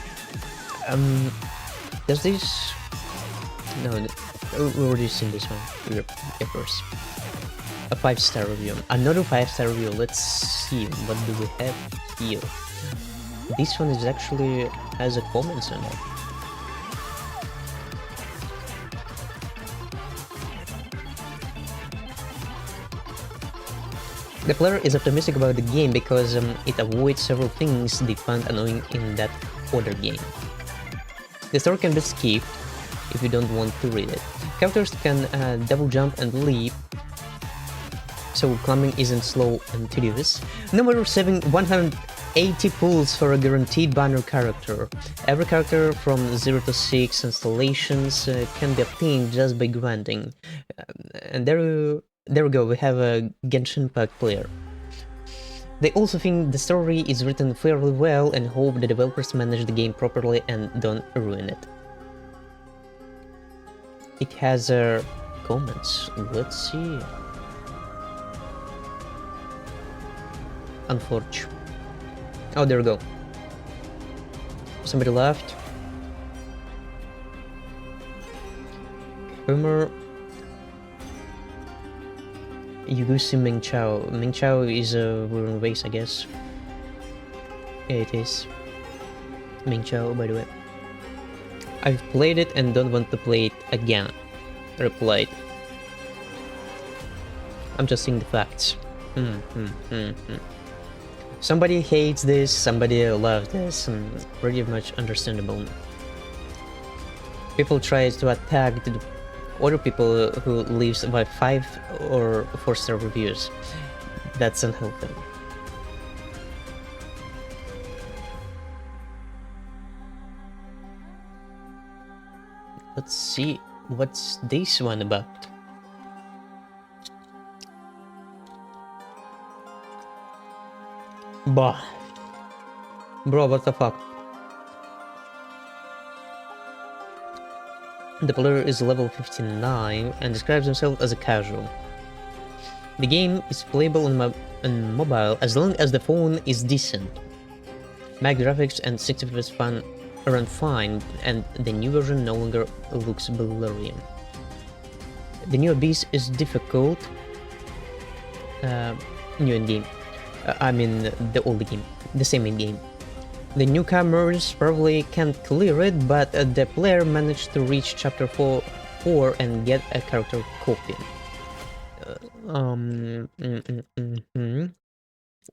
Does this... No, we already seen this one. Yep, of course. A 5-star review. Another 5-star review. Let's see, what do we have here? This one is actually has a comment on it. The player is optimistic about the game because it avoids several things they find annoying in that other game. The story can be skipped if you don't want to read it. Characters can double jump and leap, so climbing isn't slow and tedious. No matter saving 180 pulls for a guaranteed banner character. Every character from 0 to 6 installations can be obtained just by grinding. And there we go, we have a Genshin Impact player. They also think the story is written fairly well and hope the developers manage the game properly and don't ruin it. It has comments, let's see. Unfortunate. Oh, there we go. Somebody left. Humor. Yugusi Ming Chao. Ming Chao is a ruined race, I guess. Yeah, it is. Ming Chao, by the way. I've played it and don't want to play it again. Replied. I'm just seeing the facts. Somebody hates this, somebody loves this, pretty much understandable. People try to attack the other people who leaves by 5 or 4-star reviews. That's unhealthy. Let's see, what's this one about? Bah. Bro, what the fuck? The player is level 59 and describes himself as a casual. The game is playable on mobile as long as the phone is decent. Mac graphics and 60 FPS fun run fine, and the new version no longer looks blurry. The new Abyss is difficult. New in-game. I mean the old game, the same in-game. The newcomers probably can't clear it, but the player managed to reach chapter 4 and get a character copy.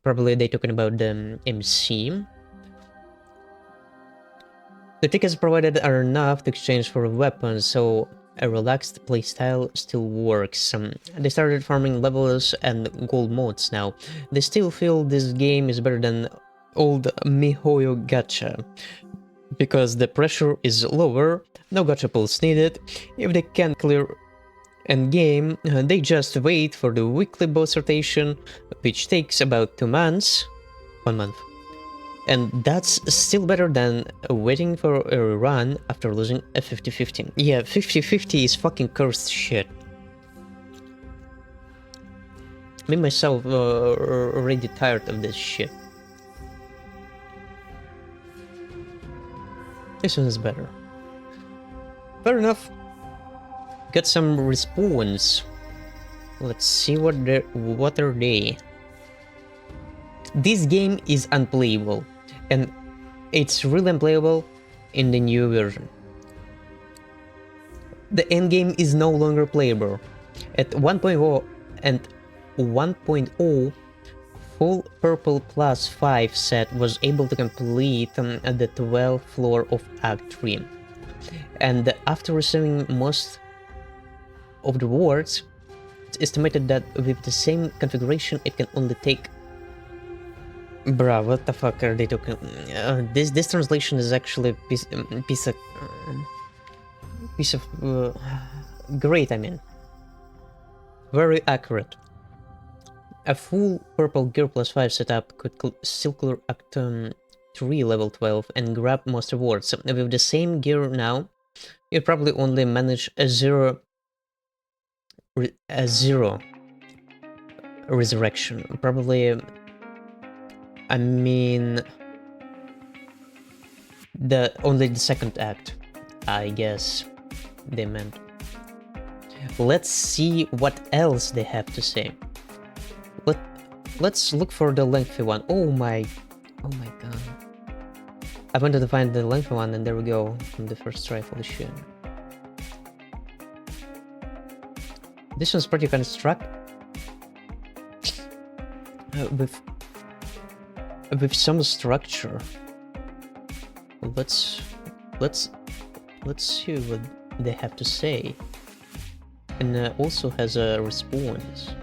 Probably they talking about the MC. The tickets provided are enough to exchange for weapons, so a relaxed playstyle still works. They started farming levels and gold mods now. They still feel this game is better than old MiHoYo gacha, because the pressure is lower, no gacha pulls needed. If they can't clear Endgame, they just wait for the weekly boss rotation, which takes about 2 months. 1 month. And that's still better than waiting for a run after losing a 50-50. Yeah, 50-50 is fucking cursed shit. Me myself already tired of this shit. This one is better. Fair enough. Got some response. Let's see what are they. This game is unplayable, and it's really unplayable in the new version. The endgame is no longer playable. At 1.0 and 1.0, full purple plus 5 set was able to complete at the 12th floor of Act 3. And after receiving most of the rewards, it's estimated that with the same configuration it can only take... Bruh, what the fuck are they talking? This translation is actually a piece of great, I mean. Very accurate. A full purple gear plus 5 setup could still clear Act 3 level 12 and grab most rewards. With the same gear now, you probably only manage a zero resurrection. Probably, I mean, only the second act, I guess they meant. Let's see what else they have to say. Let's look for the lengthy one. Oh my god. I wanted to find the lengthy one, and there we go, from the first try. Holy shit. This one's pretty kind of struck. With some structure. Let's see what they have to say. And also has a response.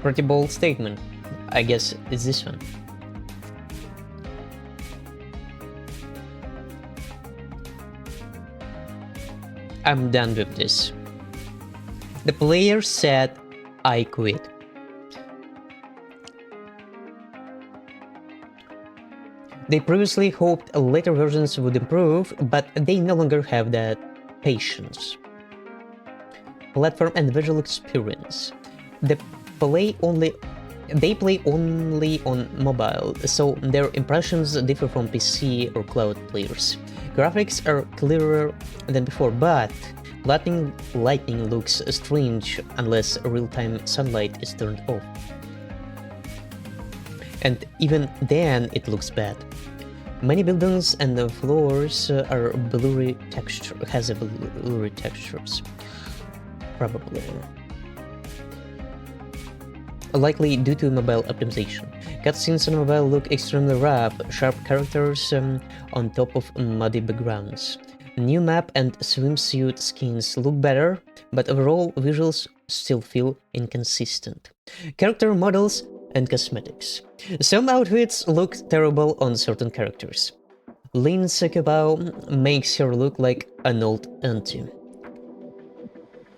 Pretty bold statement. I guess it's this one. I'm done with this. The player said, I quit. They previously hoped later versions would improve, but they no longer have that patience. Platform and visual experience. They play only on mobile, so their impressions differ from PC or cloud players. Graphics are clearer than before, but lightning looks strange unless real-time sunlight is turned off. And even then it looks bad. Many buildings and the floors are blurry textures. Probably. Likely due to mobile optimization. Cutscenes on mobile look extremely rough, sharp characters on top of muddy backgrounds. New map and swimsuit skins look better, but overall visuals still feel inconsistent. Character models and cosmetics. Some outfits look terrible on certain characters. Lin Sekibao makes her look like an old auntie.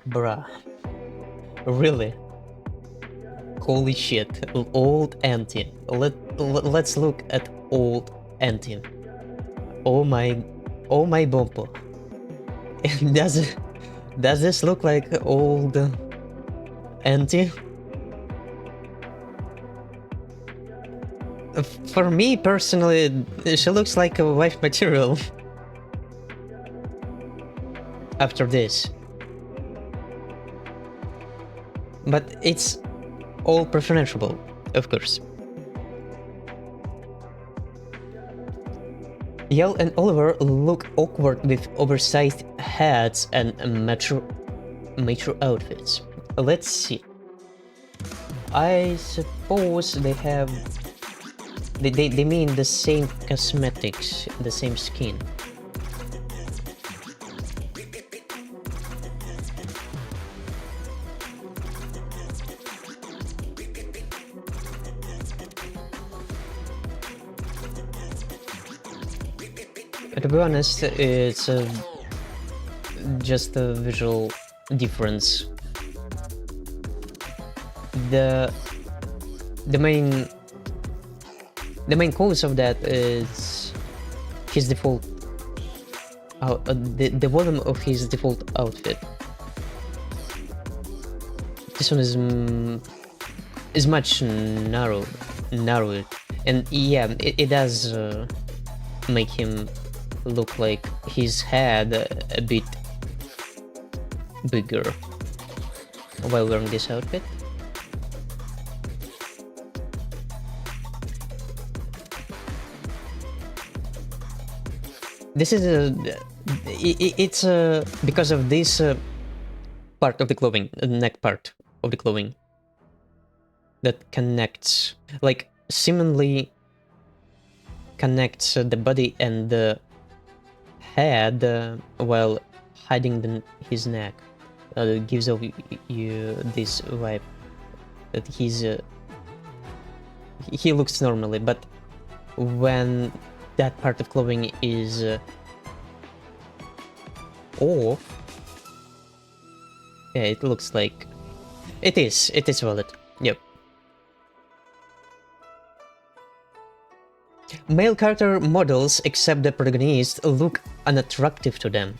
Bruh. Really? Holy shit, old auntie. Let's look at old auntie. Oh my bompo. Does this look like old auntie? For me personally, she looks like a wife material. After this. But it's all preferential, of course. Yell and Oliver look awkward with oversized hats and mature outfits. Let's see. I suppose they have... They mean the same cosmetics, the same skin. To be honest, it's just a visual difference. The the main cause of that is his default the volume of his default outfit. This one is much narrower, and yeah, it does make him look like his head a bit bigger while wearing this outfit. This is it's because of this part of the clothing, the neck part of the clothing, that connects, like, seemingly connects the body and the head while hiding his neck. It gives off you this vibe that he looks normally, but when that part of clothing is off, yeah, it looks like it is valid. Yep. Male character models, except the protagonist, look unattractive to them.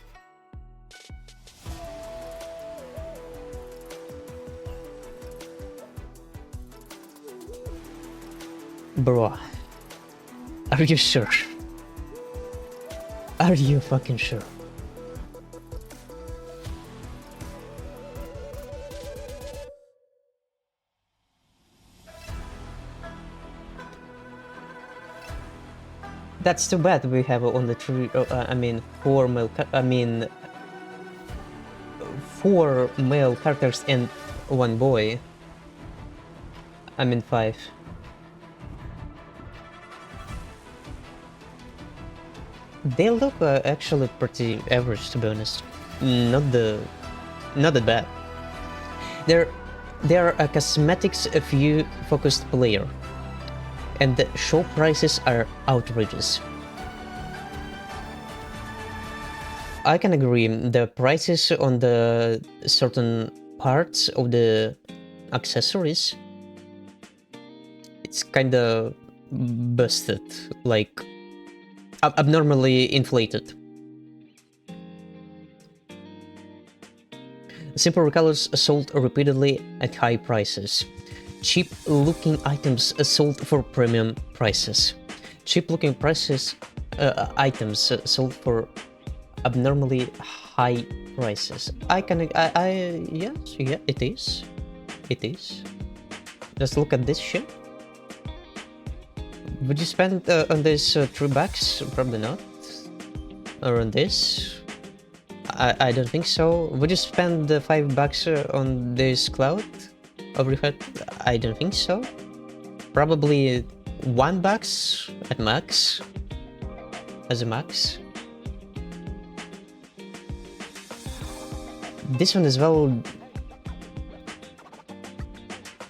Bro, are you sure? Are you fucking sure? That's too bad. We have only four male characters and one boy. I mean 5. They look actually pretty average, to be honest. Not that bad. They're a cosmetics view focused player, and the show prices are outrageous. I can agree. The prices on the certain parts of the accessories, it's kinda busted, like abnormally inflated. Simple colors sold repeatedly at high prices. Cheap looking items sold for premium prices. Cheap looking items sold for abnormally high prices. Yes, yeah, it is. Just look at this shit. Would you spend on this $3? Probably not. Or on this? I don't think so. Would you spend the $5 on this cloud over your head? I don't think so. Probably $1 at max. As a max. This one as well.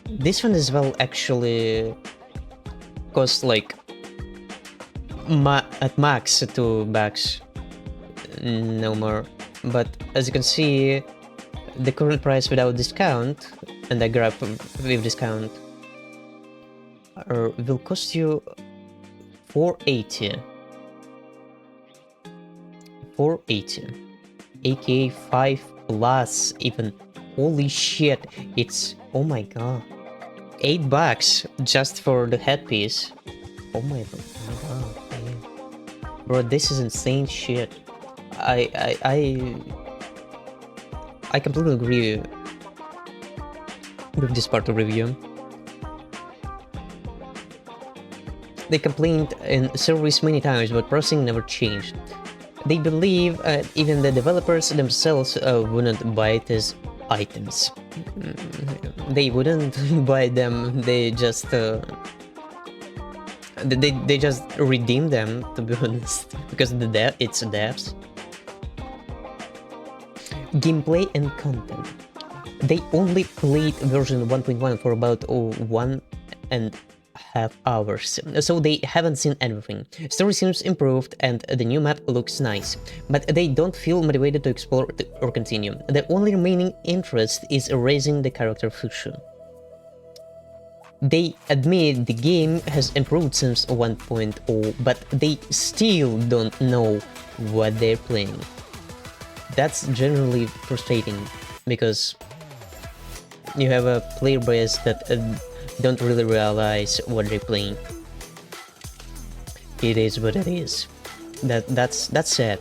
This one as well actually costs like at max $2, no more. But as you can see, the current price without discount, and I grab with discount, will cost you $480. aka 5+ even. Holy shit, it's, oh my god, $8 just for the headpiece. Oh my god, man. Bro, this is insane shit. I completely agree with this part of review. They complained in surveys many times, but pricing never changed. They believe even the developers themselves wouldn't buy these items. They wouldn't buy them. They just they just redeem them, to be honest, because it's devs. Gameplay and content. They only played version 1.1 for about 1 and half hours, so they haven't seen everything. Story seems improved and the new map looks nice, but they don't feel motivated to explore or continue. The only remaining interest is erasing the character Fushu. They admit the game has improved since 1.0, but they still don't know what they're playing. That's generally frustrating, because you have a player base that don't really realize what they're playing. It is what it is. That's sad.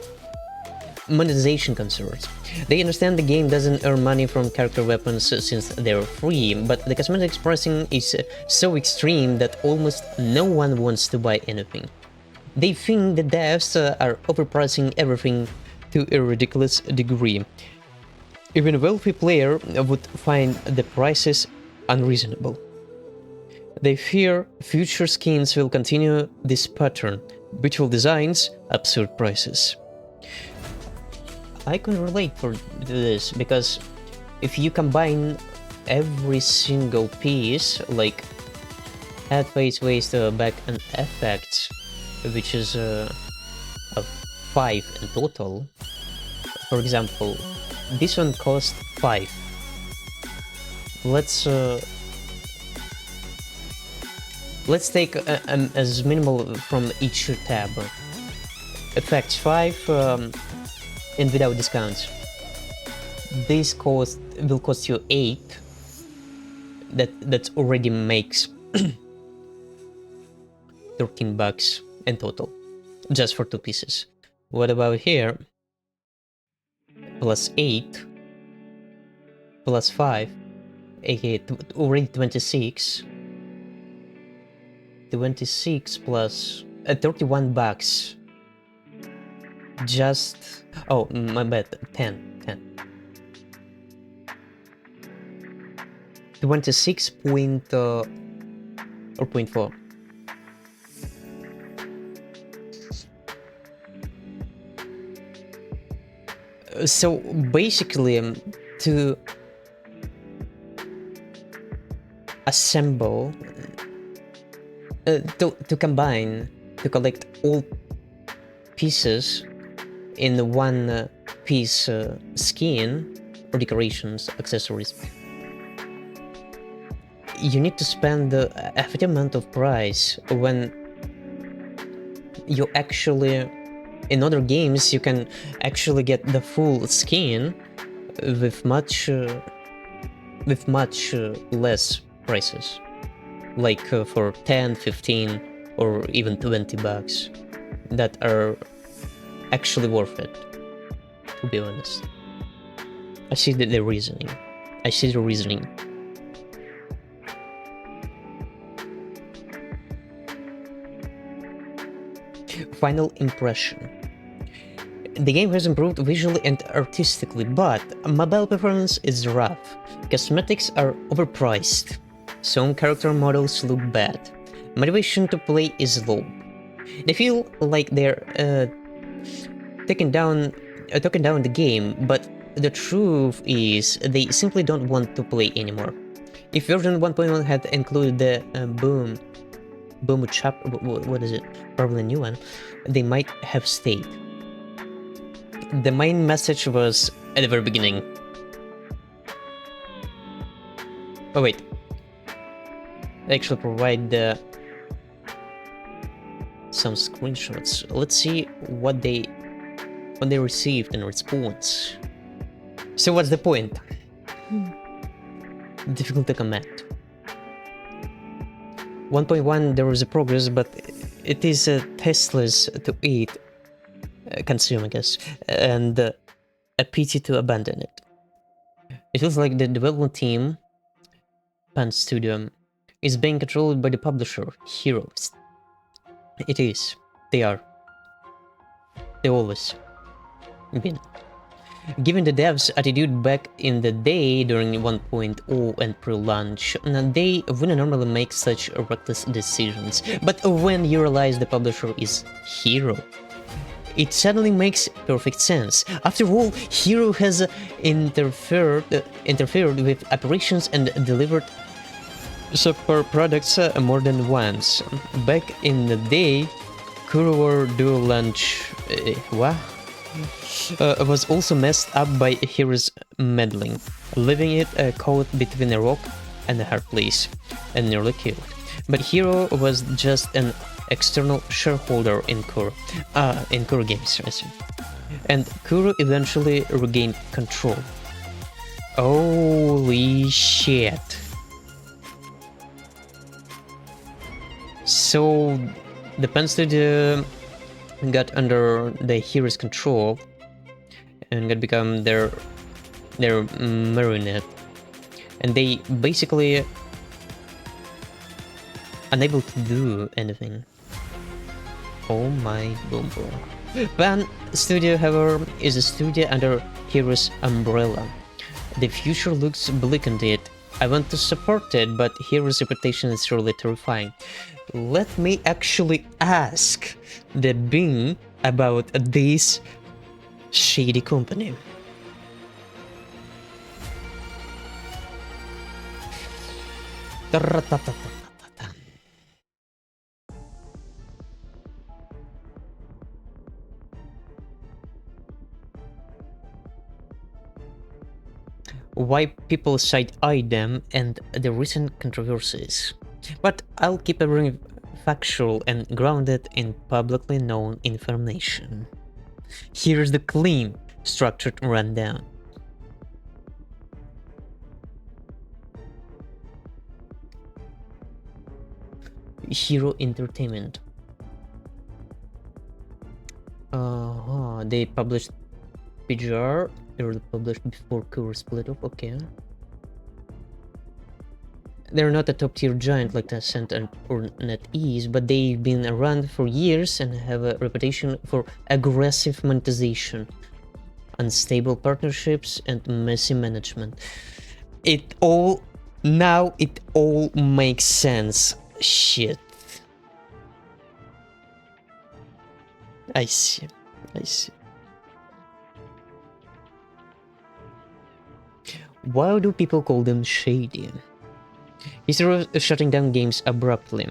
Monetization concerns. They understand the game doesn't earn money from character weapons since they're free, but the cosmetics pricing is so extreme that almost no one wants to buy anything. They think the devs are overpricing everything to a ridiculous degree. Even a wealthy player would find the prices unreasonable. They fear future skins will continue this pattern: beautiful designs, absurd prices. I can relate to this, because if you combine every single piece, like head, face, waist, back, and effects, which is a 5 in total. For example, this one cost 5. Let's take as minimal from each tab. Effects 5 and without discounts. This will cost you 8. That already makes 13 bucks in total, just for 2 pieces. What about here? Plus 8, plus 5, aka already 26. 26 plus 31 bucks. Just, oh my bad, 10. 26 point or 0.4. So basically, to assemble, to combine, to collect all pieces in one piece skin or decorations, accessories, you need to spend a hefty amount of price, when you actually, in other games, you can actually get the full skin with much less prices, like for 10, 15, or even 20 bucks, that are actually worth it, to be honest. I see the reasoning. Final impression. The game has improved visually and artistically, but mobile performance is rough. Cosmetics are overpriced. Some character models look bad. Motivation to play is low. They feel like they're taking down the game, but the truth is they simply don't want to play anymore. If version 1.1 had included the boom chapter, what is it? Probably a new one. They might have stayed. The main message was at the very beginning. Oh wait, they actually provide some screenshots. Let's see what they received in response. So what's the point? Difficult to comment. 1.1 there was a progress, but it is tasteless to eat, consume, I guess, and a pity to abandon it. It feels like the development team, Pan Studio, is being controlled by the publisher, Heroes. It is. They are. They always been. Given the devs' attitude back in the day during 1.0 and pre-launch, they wouldn't normally make such reckless decisions. But when you realize the publisher is Hero, it suddenly makes perfect sense. After all, Hero has interfered with operations and delivered software products more than once. Back in the day, Kurower Dual Launch was also messed up by Hero's meddling, leaving it caught between a rock and a hard place, and nearly killed. But Hero was just an external shareholder in Kuro Games, and Kuro eventually regained control. Holy shit. So the Pen Studio got under the Hero's control and got become their marionette, and they basically unable to do anything. Oh my boom boom. Pen Studio, however, is a studio under Hero's umbrella. The future looks bleak indeed. I want to support it, but Hero's reputation is really terrifying. Let me actually ask the Bing about this shady company. Why people side-eye them and the recent controversies. But I'll keep everything factual and grounded in publicly known information. Here's the clean, structured rundown. Hero Entertainment. They published PGR. They were published before Kuro split up. Okay. They're not a top-tier giant like Tencent or NetEase, but they've been around for years and have a reputation for aggressive monetization, unstable partnerships, and messy management. It all makes sense. Shit. I see. Why do people call them shady? History of shutting down games abruptly.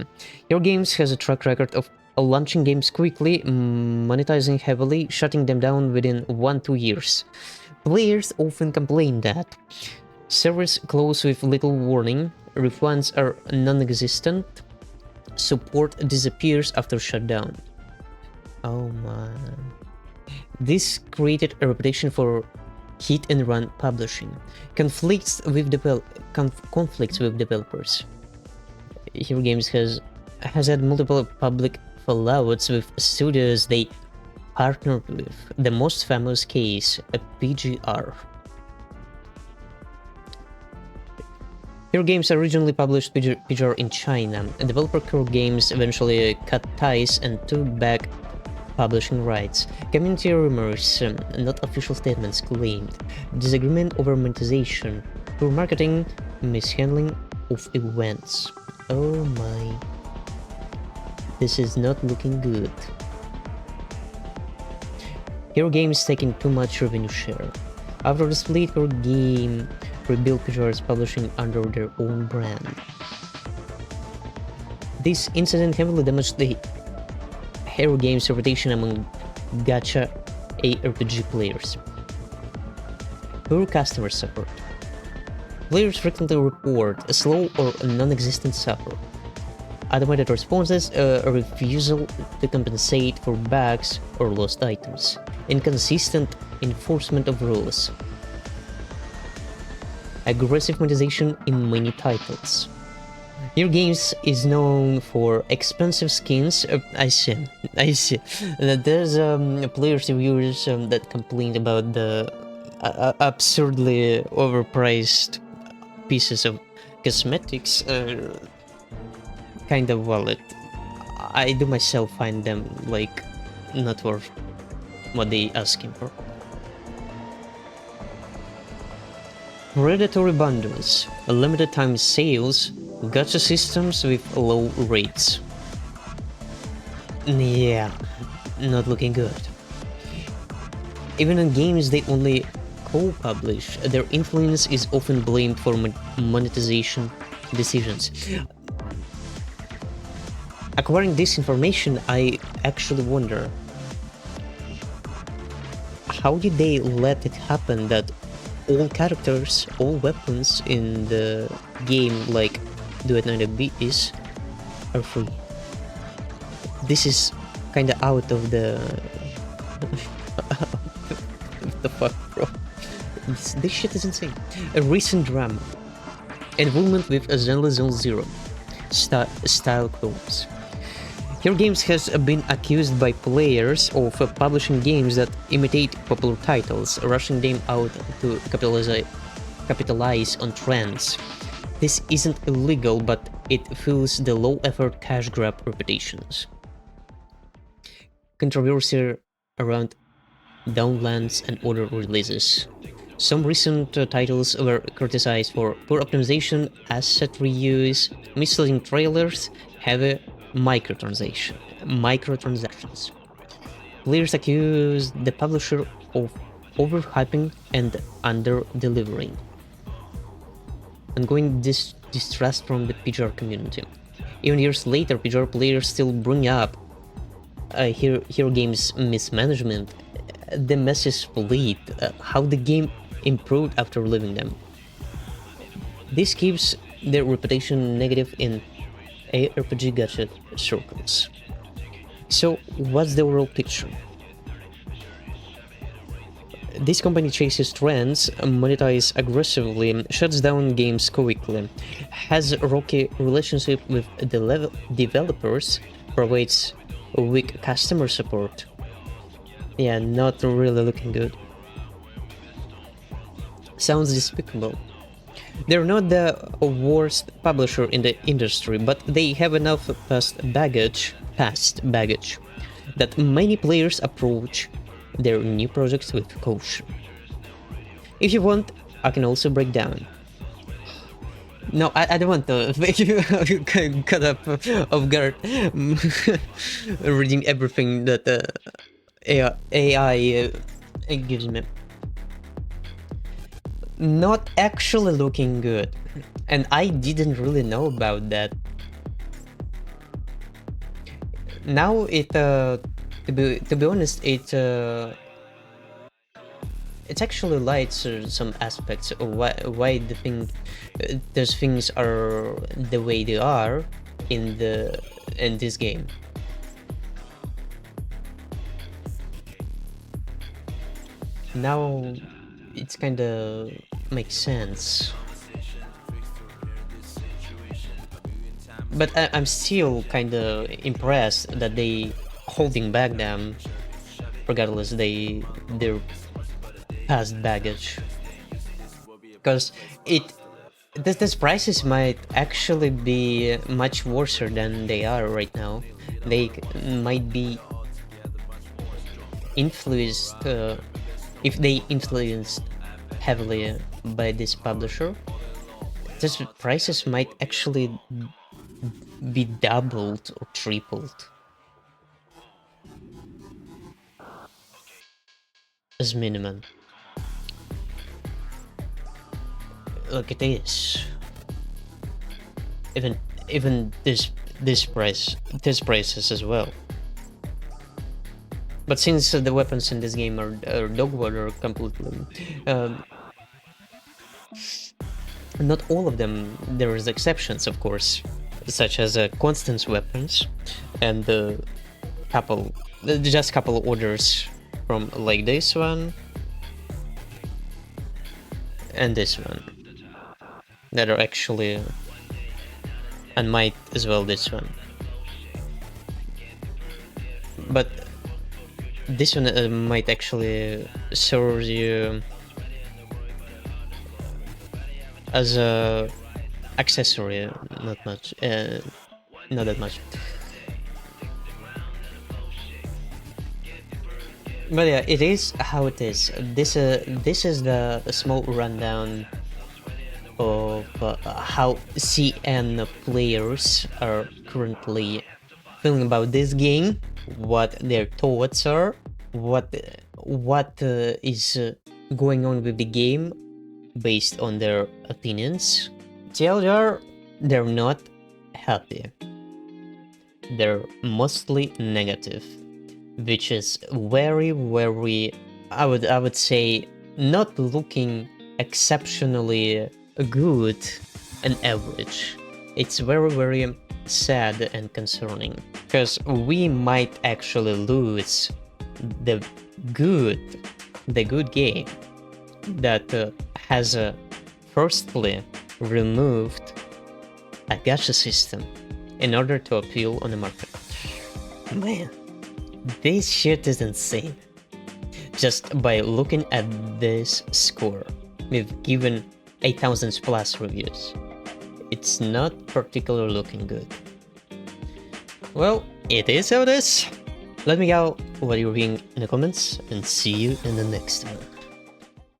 Your Games has a track record of launching games quickly, monetizing heavily, shutting them down within 1-2 years. Players often complain that servers close with little warning, refunds are non-existent, support disappears after shutdown. Oh man. This created a reputation for hit-and-run publishing. Conflicts with developers. Hero Games has had multiple public fallouts with studios they partnered with. The most famous case, a PGR. Hero Games originally published PGR in China. Developer Hero Games eventually cut ties and took back publishing rights. Community rumors, not official statements, claimed disagreement over monetization, poor marketing, mishandling of events. Oh my. This is not looking good. Hero Games taking too much revenue share. After the split, Hero Game rebuilt PGR's publishing under their own brand. This incident heavily damaged the Hero Games' reputation among gacha ARPG players. Poor customer support. Players frequently report a slow or non-existent support, automated responses, a refusal to compensate for bugs or lost items, inconsistent enforcement of rules, aggressive monetization in many titles. Hero Games is known for expensive skins. I see. There's players reviewers that complained about the absurdly overpriced pieces of cosmetics. Kind of wallet. I do myself find them like not worth what they asking for. Predatory bundles, limited time sales, gacha systems with low rates. Yeah, not looking good. Even in games they only co-publish, their influence is often blamed for monetization decisions. Acquiring this information, I actually wonder, how did they let it happen that all characters, all weapons in the game, like duetnightabyss, are free? This is kinda out of the... What the fuck, bro? This shit is insane. A recent drama. Involvement with Zenless Zone Zero style clones. Here Games has been accused by players of publishing games that imitate popular titles, rushing them out to capitalize on trends. This isn't illegal, but it fuels the low-effort cash grab reputations. Controversy around Downlands and other releases. Some recent titles were criticized for poor optimization, asset reuse, misleading trailers, heavy microtransactions. Players accused the publisher of overhyping and under-delivering. Ongoing distrust from the PGR community. Even years later, PGR players still bring up Hero Games' mismanagement, the message split, how the game improved after leaving them. This keeps their reputation negative in ARPG gacha circles. So, what's the overall picture? This company chases trends, monetizes aggressively, shuts down games quickly, has a rocky relationship with the developers, provides weak customer support. Yeah, not really looking good. Sounds despicable. They're not the worst publisher in the industry, but they have enough past baggage that many players approach their new projects with caution. If you want, I can also break down. No, I don't want to make you cut up off guard reading everything that AI gives me. Not actually looking good, and I didn't really know about that. Now it to be honest, it actually lights some aspects of why those things are the way they are in this game. Now it's kinda makes sense. But I'm still kinda impressed that they holding back them, regardless their past baggage. Because these prices might actually be much worse than they are right now. They might be influenced, if they influenced heavily by this publisher, these prices might actually be doubled or tripled as minimum. Look at this. Even this prices as well. But since the weapons in this game are dog water completely, not all of them. There is exceptions, of course, such as Constance weapons and just couple orders from like this one and this one that are actually, and might as well this one, but this one might actually serve you as a accessory, not that much. But yeah, it is how it is. This is the small rundown of how CN players are currently feeling about this game, what their thoughts are, what is going on with the game based on their opinions. tldr, they're not happy. They're mostly negative, which is very, very, I would say, not looking exceptionally good and average. It's very, very sad and concerning, because we might actually lose the good, game that has firstly removed a gacha system in order to appeal on the market. Man, this shit is insane. Just by looking at this score, we've given 8,000 plus reviews. It's not particularly looking good. Well, it is how it is. Let me know what you're reading in the comments, and see you in the next one.